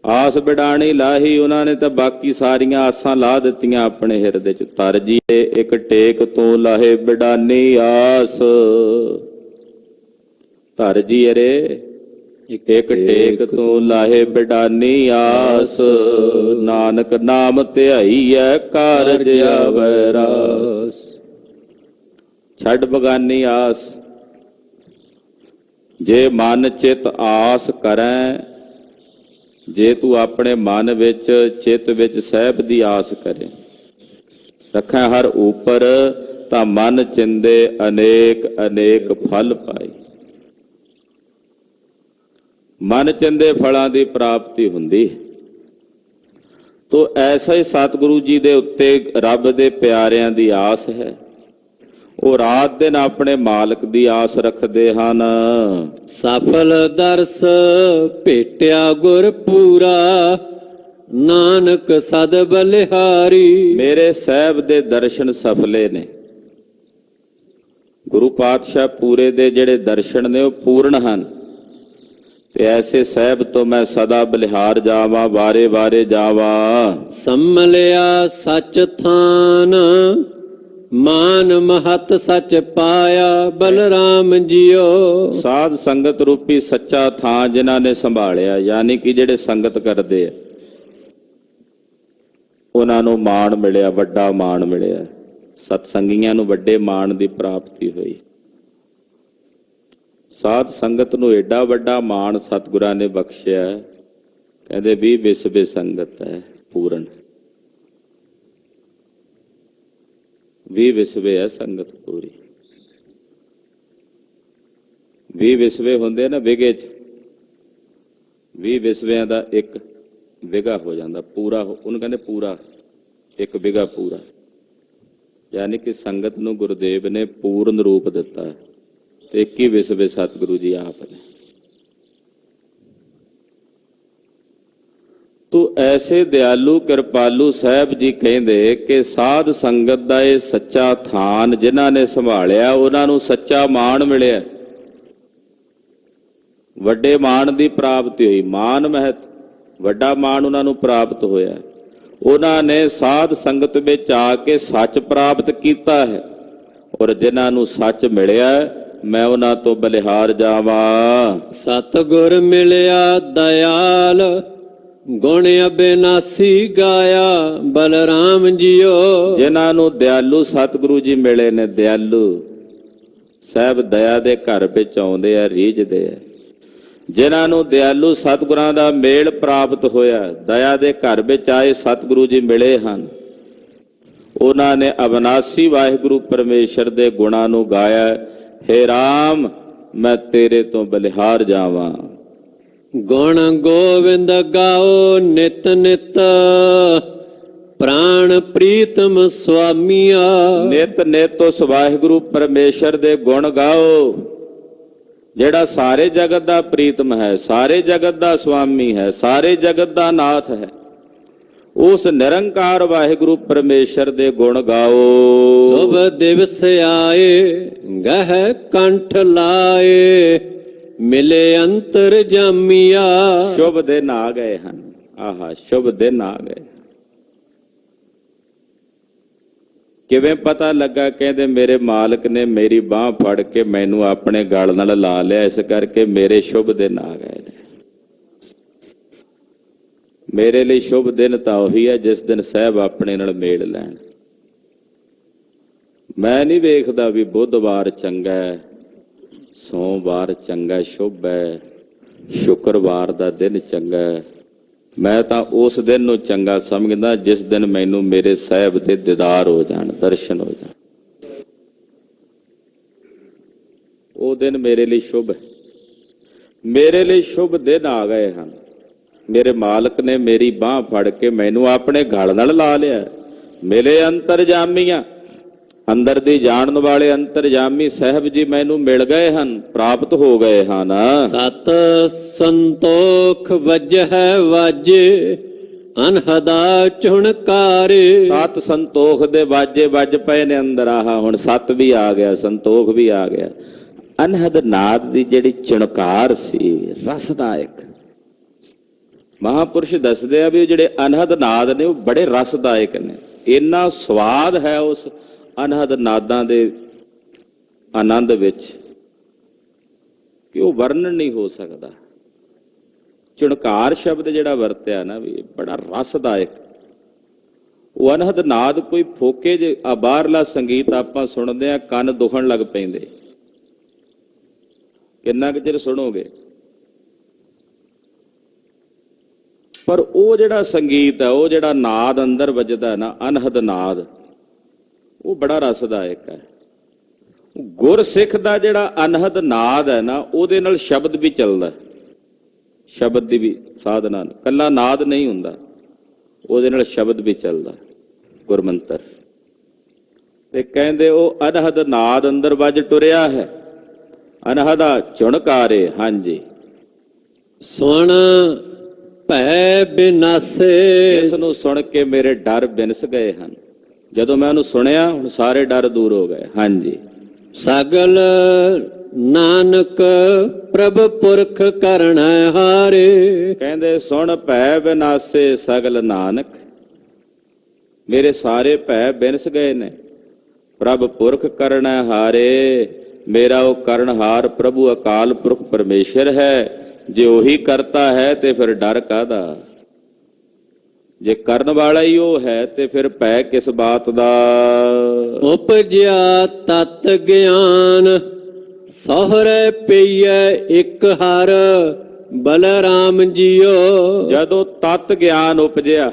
ਆਸ ਬਿਡਾਣੀ ਲਾਹੀ, ਉਹਨਾਂ ਨੇ ਤਾਂ ਬਾਕੀ ਸਾਰੀਆਂ ਆਸਾਂ ਲਾ ਦਿੱਤੀਆਂ ਆਪਣੇ ਹਿਰਦੇ ਚ। ਤਰ ਜੀਏ ਇੱਕ ਟੇਕ ਤੋਂ ਲਾਹੇ ਬਿਡਾਨੀ ਆਸ। ਧਰ ਜੀ ਅਰੇ ਇੱਕ ਟੇਕ ਤੋਂ ਲਾਹੇ ਬਿਡਾਨੀ ਆਸ। ਨਾਨਕ ਨਾਮ ਧਿਆਈਐ ਕਾਰਜ ਆਵੈ ਰਾਸ। ਛੱਡ ਬਗਾਨੀ ਆਸ। ਜੇ ਮਨ ਚਿਤ ਆਸ ਕਰੈ, ਜੇ ਤੂੰ ਆਪਣੇ ਮਨ ਵਿੱਚ ਚਿੱਤ ਵਿੱਚ ਸਾਹਿਬ ਦੀ ਆਸ ਕਰੇ, ਰੱਖੈ ਹਰ ਉਪਰ, ਤਾਂ ਮਨ ਚਿੰਦੇ ਅਨੇਕ ਅਨੇਕ ਫਲ ਪਾਈ। ਮਨ ਚਿੰਦੇ ਫਲਾਂ ਦੀ ਪ੍ਰਾਪਤੀ ਹੁੰਦੀ ਹੈ। ਤੋ ਐਸਾ ਹੀ ਸਤਿਗੁਰੂ ਜੀ ਦੇ ਉੱਤੇ ਰੱਬ ਦੇ ਪਿਆਰਿਆਂ ਦੀ ਆਸ ਹੈ। ਉਹ ਰਾਤ ਦਿਨ ਆਪਣੇ ਮਾਲਕ ਦੀ ਆਸ ਰੱਖਦੇ ਹਨ। ਸਫਲ ਦਰਸ ਭੇਟਿਆ ਗੁਰ ਪੂਰਾ, ਨਾਨਕ ਸਦ ਬਲਿਹਾਰੀ। ਮੇਰੇ ਸਾਹਿਬ ਦੇ ਦਰਸ਼ਨ ਸਫਲੇ ਨੇ। ਗੁਰੂ ਪਾਤਸ਼ਾਹ ਪੂਰੇ ਦੇ ਜਿਹੜੇ ਦਰਸ਼ਨ ਨੇ ਉਹ ਪੂਰਨ ਹਨ। ਤੇ ਐਸੇ ਸਾਹਿਬ ਤੋਂ ਮੈਂ ਸਦਾ ਬਲਿਹਾਰ ਜਾਵਾਂ, ਵਾਰੇ ਵਾਰੇ ਜਾਵਾਂ। ਸੰਮਲਿਆ ਸੱਚ ਥਾਨ, ਮਾਨ ਮਹਤ ਸੱਚ ਪਾਇਆ, ਬਲਰਾਮ ਜੀਓ। ਸਾਧ ਸੰਗਤ ਰੂਪੀ ਸੱਚਾ ਥਾਂ ਜਿਨ੍ਹਾਂ ਨੇ ਸੰਭਾਲਿਆ, ਯਾਨੀ ਕਿ ਜਿਹੜੇ ਸੰਗਤ ਕਰਦੇ ਆ, ਉਹਨਾਂ ਨੂੰ ਮਾਣ ਮਿਲਿਆ, ਵੱਡਾ ਮਾਣ ਮਿਲਿਆ। ਸਤ ਸੰਗੀਆਂ ਨੂੰ ਵੱਡੇ ਮਾਣ ਦੀ ਪ੍ਰਾਪਤੀ ਹੋਈ। ਸਾਧ ਸੰਗਤ ਨੂੰ ਏਡਾ ਵੱਡਾ ਮਾਣ ਸਤਿਗੁਰਾਂ ਨੇ ਬਖਸ਼ਿਆ। ਕਹਿੰਦੇ 20 ਵਿਸਵੇ ਸੰਗਤ ਹੈ ਪੂਰਨ। 20 ਵਿਸਵੇ ਹੈ ਸੰਗਤ ਪੂਰੀ। 20 ਵਿਸਵੇ ਹੁੰਦੇ ਨਾ ਵਿਗੇ ਚ। 20 ਵਿਸਵਿਆਂ ਦਾ ਇੱਕ ਵਿਗਾ ਹੋ ਜਾਂਦਾ ਪੂਰਾ। ਉਹਨੂੰ ਕਹਿੰਦੇ ਪੂਰਾ, ਇੱਕ ਵਿਗਾ ਪੂਰਾ। ਯਾਨੀ ਕਿ ਸੰਗਤ ਨੂੰ ਗੁਰਦੇਵ ਨੇ ਪੂਰਨ ਰੂਪ ਦਿੱਤਾ। ਤੇ 21 ਵਿਸਵੇ ਸਤਿਗੁਰੂ ਜੀ ਆਪ ਨੇ। ਤੋ ਐਸੇ ਦਿਆਲੂ ਕਿਰਪਾਲੂ ਸਾਹਿਬ ਜੀ ਕਹਿੰਦੇ ਕਿ ਸਾਧ ਸੰਗਤ ਦਾ ਇਹ ਸੱਚਾ ਥਾਨ ਜਿਨ੍ਹਾਂ ਨੇ ਸੰਭਾਲਿਆ, ਉਹਨਾਂ ਨੂੰ ਸੱਚਾ ਮਾਣ ਮਿਲਿਆ, ਵੱਡੇ ਮਾਣ ਦੀ ਪ੍ਰਾਪਤੀ ਹੋਈ। ਮਾਨ ਮਹਿਤ, ਵੱਡਾ ਮਾਣ ਉਹਨਾਂ ਨੂੰ ਪ੍ਰਾਪਤ ਹੋਇਆ। ਉਹਨਾਂ ਨੇ ਸਾਧ ਸੰਗਤ ਵਿੱਚ ਆ ਕੇ ਸੱਚ ਪ੍ਰਾਪਤ ਕੀਤਾ ਹੈ। ਔਰ ਜਿਨ੍ਹਾਂ ਨੂੰ ਸੱਚ ਮਿਲਿਆ, ਮੈਂ ਉਹਨਾਂ ਤੋਂ ਬਲਿਹਾਰ ਜਾਵਾਂ। ਸਤਿਗੁਰ ਮਿਲਿਆ ਦਇਆਲ, ਗੁਣ ਅਬਿਨਾਸੀ ਗਾਇਆ, ਬਲਰਾਮ ਜੀਓ। ਜਿਨ੍ਹਾਂ ਨੂੰ ਦਿਆਲੂ ਸਤਿਗੁਰੂ ਜੀ ਮਿਲੇ ਨੇ, ਦਿਆਲੂ ਸਾਹਿਬ ਦਇਆ ਦੇ ਘਰ ਵਿੱਚ ਆਉਂਦੇ ਆ, ਰੀਝਦੇ ਆ। ਜਿਨ੍ਹਾਂ ਨੂੰ ਦਿਆਲੂ ਸਤਿਗੁਰਾਂ ਦਾ ਮੇਲ ਪ੍ਰਾਪਤ ਹੋਇਆ, ਦਇਆ ਦੇ ਘਰ ਵਿੱਚ ਆਏ ਸਤਿਗੁਰੂ ਜੀ ਮਿਲੇ ਹਨ, ਉਹਨਾਂ ਨੇ ਅਬਿਨਾਸੀ ਵਾਹਿਗੁਰੂ ਪਰਮੇਸ਼ਰ ਦੇ ਗੁਣਾਂ ਨੂੰ ਗਾਇਆ। ਹੇ ਰਾਮ, ਮੈਂ ਤੇਰੇ ਤੋਂ ਬਲਿਹਾਰ ਜਾਵਾਂ। ਗੁਣ ਗੋਵਿੰਦ ਗਾਓ ਨਿਤ ਨਿਤ, ਪ੍ਰਾਣ ਪ੍ਰੀਤਮ ਸੁਆਮੀਆ। ਨਿਤ ਨਿਤ ਉਸ ਵਾਹਿਗੁਰੂ ਪਰਮੇਸ਼ਰ ਦੇ ਗੁਣ ਗਾਓ, ਜਿਹੜਾ ਸਾਰੇ ਜਗਤ ਦਾ ਪ੍ਰੀਤਮ ਹੈ, ਸਾਰੇ ਜਗਤ ਦਾ ਸੁਆਮੀ ਹੈ, ਸਾਰੇ ਜਗਤ ਦਾ ਨਾਥ ਹੈ। ਉਸ ਨਿਰੰਕਾਰ ਵਾਹਿਗੁਰੂ ਪਰਮੇਸ਼ਰ ਦੇ ਗੁਣ ਗਾਓ। ਸੁਭ ਦਿਵਸ ਆਏ, ਗਹਿ ਕੰਠ ਲਾਏ, ਮਿਲੇ ਅੰਤਰ ਜਾਮੀਆ। ਸ਼ੁਭ ਦਿਨ ਆ ਗਏ ਹਨ। ਆਹਾ, ਸ਼ੁਭ ਦਿਨ ਆ ਗਏ। ਕਿਵੇਂ ਪਤਾ ਲੱਗਾ? ਕਹਿੰਦੇ ਮੇਰੇ ਮਾਲਕ ਨੇ ਮੇਰੀ ਬਾਹ ਫੜ ਕੇ ਮੈਨੂੰ ਆਪਣੇ ਗਲ ਨਾਲ ਲਾ ਲਿਆ, ਇਸ ਕਰਕੇ ਮੇਰੇ ਸ਼ੁਭ ਦਿਨ ਆ ਗਏ ਨੇ। ਮੇਰੇ ਲਈ ਸ਼ੁਭ ਦਿਨ ਤਾਂ ਉਹੀ ਹੈ ਜਿਸ ਦਿਨ ਸਾਹਿਬ ਆਪਣੇ ਨਾਲ ਮੇਲ ਲੈਣ। ਮੈਂ ਨਹੀਂ ਵੇਖਦਾ ਵੀ ਬੁੱਧਵਾਰ ਚੰਗਾ ਹੈ, ਸੋਮਵਾਰ ਚੰਗਾ ਸ਼ੁਭ ਹੈ, ਸ਼ੁੱਕਰਵਾਰ ਦਾ ਦਿਨ ਚੰਗਾ ਹੈ। ਮੈਂ ਤਾਂ ਉਸ ਦਿਨ ਨੂੰ ਚੰਗਾ ਸਮਝਦਾ ਜਿਸ ਦਿਨ ਮੈਨੂੰ ਮੇਰੇ ਸਾਹਿਬ ਦੇ ਦੀਦਾਰ ਹੋ ਜਾਣ, ਦਰਸ਼ਨ ਹੋ ਜਾਣ। ਉਹ ਦਿਨ ਮੇਰੇ ਲਈ ਸ਼ੁਭ ਹੈ। ਮੇਰੇ ਲਈ ਸ਼ੁਭ ਦਿਨ ਆ ਗਏ ਹਨ। ਮੇਰੇ ਮਾਲਕ ਨੇ ਮੇਰੀ ਬਾਹ ਫੜ ਕੇ ਮੈਨੂੰ ਆਪਣੇ ਗਲ ਨਾਲ ਲਾ ਲਿਆ। ਮਿਲੇ ਅੰਤਰਜਾਮੀਆਂ, ਅੰਦਰ ਦੀ ਜਾਣਨ ਵਾਲੇ ਅੰਤਰਜਾਮੀ ਸਾਹਿਬ ਜੀ ਮੈਨੂੰ ਮਿਲ ਗਏ ਹਨ, ਪ੍ਰਾਪਤ ਹੋ ਗਏ ਹਨ। ਸਤ ਸੰਤੋਖ ਵਜਹਿ ਵਾਜੇ, ਅਨਹਦਾ ਝੁਣਕਾਰੇ। ਸੱਤ ਸੰਤੋਖ ਦੇ ਵਾਜੇ ਵੱਜ ਪਏ ਨੇ ਅੰਦਰ, ਆਹ ਹੁਣ ਸੱਤ ਵੀ ਆ ਗਿਆ, ਸੰਤੋਖ ਵੀ ਆ ਗਿਆ। ਅਨਹਦ ਨਾਦ ਦੀ ਜਿਹੜੀ ਚੁਣਕਾਰ ਸੀ, ਰਸਦਾਇਕ। ਮਹਾਂਪੁਰਸ਼ ਦੱਸਦੇ ਆ ਵੀ ਜਿਹੜੇ ਅਨਹਦ ਨਾਦ ਨੇ ਉਹ ਬੜੇ ਰਸਦਾਇਕ ਨੇ। ਇੰਨਾ ਸਵਾਦ ਹੈ ਉਸ ਅਨਹਦ ਨਾਦਾਂ ਦੇ ਆਨੰਦ ਵਿੱਚ ਕਿ ਉਹ ਵਰਣਨ ਨਹੀਂ ਹੋ ਸਕਦਾ। ਚੁਣਕਾਰ ਸ਼ਬਦ ਜਿਹੜਾ ਵਰਤਿਆ ਨਾ ਵੀ ਬੜਾ ਰਸਦਾਇਕ। ਉਹ ਅਨਹਦ ਨਾਦ ਕੋਈ ਫੋਕੇ ਜੇ ਬਾਹਰਲਾ ਸੰਗੀਤ ਆਪਾਂ ਸੁਣਦੇ ਆ, ਕੰਨ ਦੁਖਣ ਲੱਗ ਪੈਂਦੇ। ਕਿੰਨਾ ਕੁ ਚਿਰ ਸੁਣੋਗੇ? ਪਰ ਉਹ ਜਿਹੜਾ ਸੰਗੀਤ ਹੈ, ਉਹ ਜਿਹੜਾ ਨਾਦ ਅੰਦਰ ਵੱਜਦਾ ਨਾ, ਅਨਹਦ ਨਾਦ, ਉਹ ਬੜਾ ਰਸਦਾਇਕ ਹੈ। ਗੁਰਸਿੱਖ ਦਾ ਜਿਹੜਾ ਅਨਹਦ ਨਾਦ ਹੈ ਨਾ, ਉਹਦੇ ਨਾਲ ਸ਼ਬਦ ਵੀ ਚੱਲਦਾ। ਸ਼ਬਦ ਦੀ ਵੀ ਸਾਧਨਾ, ਕੱਲਾ ਨਾਦ ਨਹੀਂ ਹੁੰਦਾ, ਉਹਦੇ ਨਾਲ ਸ਼ਬਦ ਵੀ ਚੱਲਦਾ, ਗੁਰਮੰਤਰ। ਤੇ ਕਹਿੰਦੇ ਉਹ ਅਨਹਦ ਨਾਦ ਅੰਦਰ ਵੱਜ ਟੁਰਿਆ ਹੈ, ਅਨਹਦਾ ਝੁਣਕਾਰੇ। ਹਾਂਜੀ, ਸੁਣ ਭੈ ਬਿਨਾਸੇ। ਇਸ ਨੂੰ ਸੁਣ ਕੇ ਮੇਰੇ ਡਰ ਬਿਨਸ ਗਏ ਹਨ। ਜਦੋਂ ਮੈਂ ਉਹਨੂੰ ਸੁਣਿਆ, ਹੁਣ ਸਾਰੇ ਡਰ ਦੂਰ ਹੋ ਗਏ। ਹਾਂਜੀ, ਸਗਲ ਨਾਨਕ ਪ੍ਰਭ ਪੁਰਖ ਕਰਣਾ ਹਾਰੇ। ਕਹਿੰਦੇ ਸੁਣ ਭੈ ਬਿਨਾਸੇ ਸਗਲ ਨਾਨਕ, ਮੇਰੇ ਸਾਰੇ ਭੈ ਬਿਨਸ ਗਏ ਨੇ। ਪ੍ਰਭ ਪੁਰਖ ਕਰਣਾ ਹਾਰੇ, ਮੇਰਾ ਉਹ ਕਰਨਹਾਰ ਪ੍ਰਭੂ ਅਕਾਲ ਪੁਰਖ ਪਰਮੇਸ਼ਰ ਹੈ। ਜੇ ਉਹੀ ਕਰਤਾ ਹੈ ਤੇ ਫਿਰ ਡਰ ਕਾਹਦਾ? ਜੇ ਕਰਨ ਵਾਲਾ ਹੀ ਉਹ ਹੈ ਤੇ ਫਿਰ ਭੈ ਕਿਸ ਬਾਤ ਦਾ? ਉਪਜਿਆ ਤਤ ਗਿਆਨ ਸਹੁਰੇ ਪਈਐ ਇੱਕ ਹਰ ਬਲਰਾਮ ਜੀਓ। ਜਦੋਂ ਤਤ ਗਿਆਨ ਉਪਜਿਆ,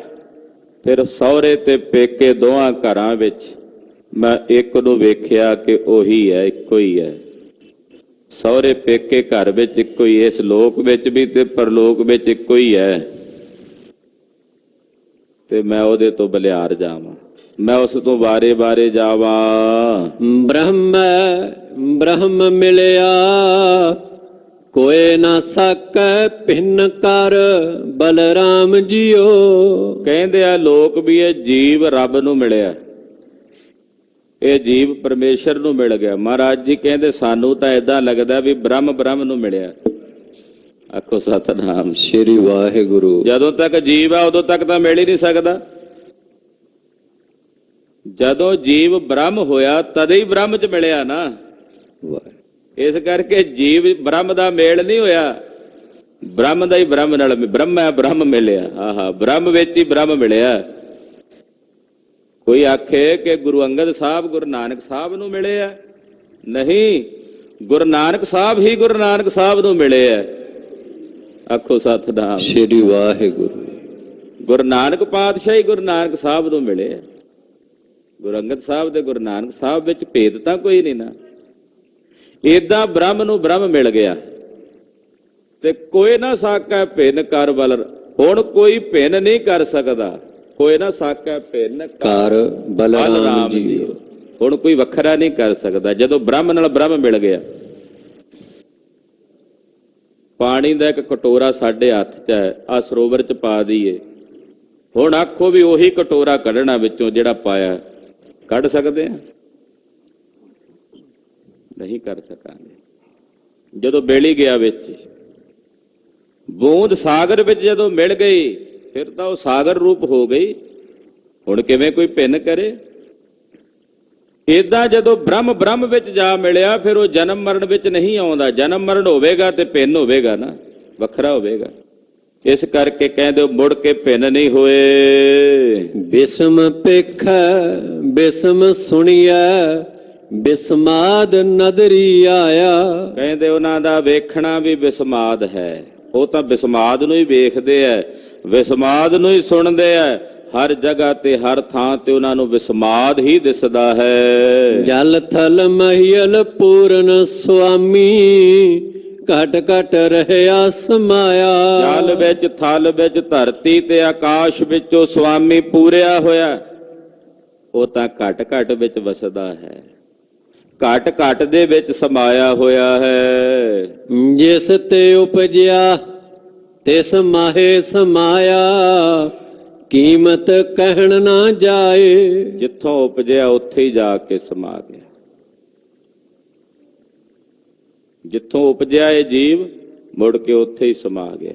ਫਿਰ ਸਹੁਰੇ ਤੇ ਪੇਕੇ ਦੋਹਾਂ ਘਰਾਂ ਵਿੱਚ ਮੈਂ ਇੱਕ ਨੂੰ ਵੇਖਿਆ ਕਿ ਉਹੀ ਹੈ, ਇੱਕੋ ਹੀ ਹੈ। ਸਹੁਰੇ ਪੇਕੇ ਘਰ ਵਿੱਚ ਇੱਕੋ ਹੀ, ਇਸ ਲੋਕ ਵਿੱਚ ਵੀ ਤੇ ਪਰਲੋਕ ਵਿੱਚ ਇੱਕੋ ਹੀ ਹੈ। ਤੇ ਮੈਂ ਉਹਦੇ ਤੋਂ ਬਲਿਹਾਰ ਜਾਵਾਂ, ਮੈਂ ਉਸ ਤੋਂ ਬਾਰੇ ਬਾਰੇ ਜਾਵਾਂ। ਬ੍ਰਹਮ ਮਿਲਿਆ ਕੋਏ ਨਾ ਸਕੈ ਭਿੰਨ ਕਰ ਬਲਰਾਮ ਜੀਓ। ਕਹਿੰਦੇ ਆ ਲੋਕ ਵੀ ਇਹ ਜੀਵ ਰੱਬ ਨੂੰ ਮਿਲਿਆ, ਇਹ ਜੀਵ ਪਰਮੇਸ਼ਰ ਨੂੰ ਮਿਲ ਗਿਆ। ਮਹਾਰਾਜ ਜੀ ਕਹਿੰਦੇ ਸਾਨੂੰ ਤਾਂ ਏਦਾਂ ਲੱਗਦਾ ਵੀ ਬ੍ਰਹਮ ਨੂੰ ਮਿਲਿਆ। ਆਖੋ ਸਤਿਨਾਮ ਸ੍ਰੀ ਵਾਹਿਗੁਰੂ। ਜਦੋਂ ਤੱਕ ਜੀਵ ਆ ਉਦੋਂ ਤੱਕ ਤਾਂ ਮਿਲ ਹੀ ਨਹੀਂ ਸਕਦਾ। ਜਦੋਂ ਜੀਵ ਬ੍ਰਹਮ ਹੋਇਆ ਤਦੇ ਹੀ ਬ੍ਰਹਮ ਚ ਮਿਲਿਆ ਨਾ। ਇਸ ਕਰਕੇ ਜੀਵ ਬ੍ਰਹਮ ਦਾ ਮੇਲ ਨਹੀਂ ਹੋਇਆ, ਬ੍ਰਹਮ ਦਾ ਹੀ ਬ੍ਰਹਮ ਨਾਲ, ਬ੍ਰਹਮ ਹੈ ਬ੍ਰਹਮ ਮਿਲਿਆ। ਆਹਾ, ਬ੍ਰਹਮ ਵਿੱਚ ਹੀ ਬ੍ਰਹਮ ਮਿਲਿਆ। ਕੋਈ ਆਖੇ ਕਿ ਗੁਰੂ ਅੰਗਦ ਸਾਹਿਬ ਗੁਰੂ ਨਾਨਕ ਸਾਹਿਬ ਨੂੰ ਮਿਲੇ ਆ, ਨਹੀਂ, ਗੁਰੂ ਨਾਨਕ ਸਾਹਿਬ ਹੀ ਗੁਰੂ ਨਾਨਕ ਸਾਹਿਬ ਨੂੰ ਮਿਲੇ ਆ। ਆਖੋ ਸਤਿਨਾਮ ਸ੍ਰੀ ਵਾਹਿਗੁਰੂ। ਗੁਰੂ ਨਾਨਕ ਪਾਤਸ਼ਾਹੀ ਗੁਰੂ ਨਾਨਕ ਸਾਹਿਬ ਨੂੰ ਮਿਲੇ ਆ। ਗੁਰੂ ਅੰਗਦ ਸਾਹਿਬ ਤੇ ਗੁਰੂ ਨਾਨਕ ਸਾਹਿਬ ਵਿੱਚ ਭੇਦ ਤਾਂ ਕੋਈ ਨਹੀਂ ਨਾ। ਏਦਾਂ ਬ੍ਰਹਮ ਨੂੰ ਬ੍ਰਹਮ ਮਿਲ ਗਿਆ ਤੇ ਕੋਈ ਨਾ ਸਾਕੈ ਭਿੰਨ ਕਰ ਬਲ। ਹੁਣ ਕੋਈ ਭਿੰਨ ਨਹੀਂ ਕਰ ਸਕਦਾ, ਕੋਈ ਨਾ ਸਾਕੈ ਭਿੰਨ ਕਰ ਬਲਰਾਮ ਜੀ। ਹੁਣ ਕੋਈ ਵੱਖਰਾ ਨਹੀਂ ਕਰ ਸਕਦਾ। ਜਦੋਂ ਬ੍ਰਹਮ ਨਾਲ ਬ੍ਰਹਮ ਮਿਲ ਗਿਆ, ਪਾਣੀ ਦਾ ਇੱਕ ਕਟੋਰਾ ਸਾਡੇ ਹੱਥ 'ਚ ਹੈ, ਆ ਸਰੋਵਰ 'ਚ ਪਾ ਦਈਏ। ਹੁਣ ਆਖੋ ਵੀ ਉਹੀ ਕਟੋਰਾ ਕੱਢਣਾ ਵਿੱਚੋਂ ਜਿਹੜਾ ਪਾਇਆ, ਕੱਢ ਸਕਦੇ ਆ? ਨਹੀਂ ਕਰ ਸਕਾਂਗੇ। ਜਦੋਂ ਬੇੜੀ ਗਿਆ ਵਿੱਚ, ਬੂੰਦ ਸਾਗਰ ਵਿੱਚ ਜਦੋਂ ਮਿਲ ਗਈ, ਫਿਰ ਤਾਂ ਉਹ ਸਾਗਰ ਰੂਪ ਹੋ ਗਈ। ਹੁਣ ਕਿਵੇਂ ਕੋਈ ਭਿੰਨ ਕਰੇ? ਏਦਾਂ ਜਦੋਂ ਬ੍ਰਹਮ ਵਿੱਚ ਜਾ ਮਿਲਿਆ, ਫਿਰ ਉਹ ਜਨਮ ਮਰਨ ਵਿੱਚ ਨਹੀਂ ਆਉਂਦਾ। ਜਨਮ ਮਰਨ ਹੋਵੇਗਾ ਤੇ ਭਿੰਨ ਹੋਵੇਗਾ ਨਾ, ਵੱਖਰਾ ਹੋਵੇਗਾ। ਇਸ ਕਰਕੇ ਕਹਿੰਦੇ ਮੁੜ ਕੇ ਭਿੰਨ ਨਹੀਂ ਹੋਏ। ਬਿਸਮ ਪੇਖੈ ਬਿਸਮ ਸੁਣੀਐ ਬਿਸਮਾਦ ਨਦਰੀ ਆਇਆ। ਕਹਿੰਦੇ ਉਹਨਾਂ ਦਾ ਵੇਖਣਾ ਵੀ ਬਿਸਮਾਦ ਹੈ। ਉਹ ਤਾਂ ਬਿਸਮਾਦ ਨੂੰ ਹੀ ਵੇਖਦੇ ਐ, ਬਿਸਮਾਦ ਨੂੰ ਹੀ ਸੁਣਦੇ ਐ। ਹਰ ਜਗ੍ਹਾ ਤੇ ਹਰ ਥਾਂ ਤੇ ਉਹਨਾਂ ਨੂੰ ਬਿਸਮਾਦ ਹੀ ਦਿਸਦਾ ਹੈ। ਜਲ ਥਲ ਮਹੀਲ ਪੂਰਨ ਸੁਆਮੀ ਘਟ ਘਟ ਰਹਿਆ ਸਮਾਇਆ। ਜਲ ਵਿੱਚ ਥਲ ਵਿੱਚ ਧਰਤੀ ਤੇ ਆਕਾਸ਼ ਵਿੱਚ ਉਹ ਸੁਆਮੀ ਪੂਰਿਆ ਹੋਇਆ। ਉਹ ਤਾਂ ਘਟ ਘਟ ਵਿੱਚ ਵਸਦਾ ਹੈ, ਘਟ ਘਟ ਦੇ ਵਿੱਚ ਸਮਾਇਆ ਹੋਇਆ ਹੈ। ਜਿਸ ਤੇ ਉਪਜਿਆ ਤਿਸ ਮਾਹੇ ਸਮਾਇਆ ਕੀਮਤ ਕਹਿਣ ਨਾ ਜਾਏ। ਜਿੱਥੋਂ ਉਪਜਿਆ ਉੱਥੇ ਹੀ ਜਾ ਕੇ ਸਮਾ ਗਿਆ। ਜਿੱਥੋਂ ਉਪਜਿਆ ਇਹ ਜੀਵ ਮੁੜ ਕੇ ਉੱਥੇ ਹੀ ਸਮਾ ਗਿਆ।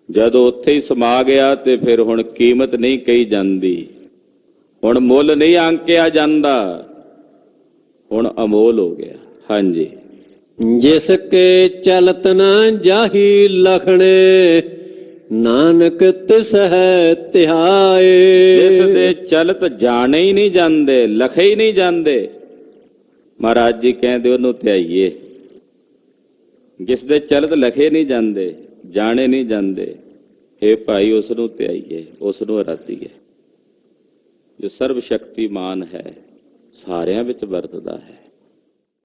ਜਦੋਂ ਉੱਥੇ ਹੀ ਸਮਾ ਗਿਆ ਤੇ ਫਿਰ ਹੁਣ ਕੀਮਤ ਨਹੀਂ ਕਹੀ ਜਾਂਦੀ, ਹੁਣ ਮੁੱਲ ਨਹੀਂ ਆਂਕਿਆ ਜਾਂਦਾ, ਹੁਣ ਅਮੋਲ ਹੋ ਗਿਆ। ਹਾਂਜੀ। ਜਿਸ ਕੇ ਚਲਤ ਨਾ ਜਾਹੀ ਲਖਣੇ, ਨਾਨਕ ਤਿਸ ਹੈ ਧਿਆਏ। ਜਿਸ ਦੇ ਚਲਤ ਜਾਣੇ ਹੀ ਨਹੀਂ ਜਾਂਦੇ, ਲਖੇ ਹੀ ਨਹੀਂ ਜਾਂਦੇ, ਮਹਾਰਾਜ ਜੀ ਕਹਿੰਦੇ ਉਹਨੂੰ ਧਿਆਈਏ। ਜਿਸ ਦੇ ਚਲਤ ਲਖੇ ਨਹੀਂ ਜਾਂਦੇ, ਜਾਣੇ ਨਹੀਂ ਜਾਂਦੇ, ਇਹ ਭਾਈ ਉਸ ਨੂੰ ਧਿਆਈਏ, ਉਸ ਨੂੰ ਅਰਾਧੀਏ। ਜੋ ਸਰਬ ਸ਼ਕਤੀਮਾਨ ਹੈ, ਸਾਰਿਆਂ ਵਿੱਚ ਵਰਤਦਾ ਹੈ।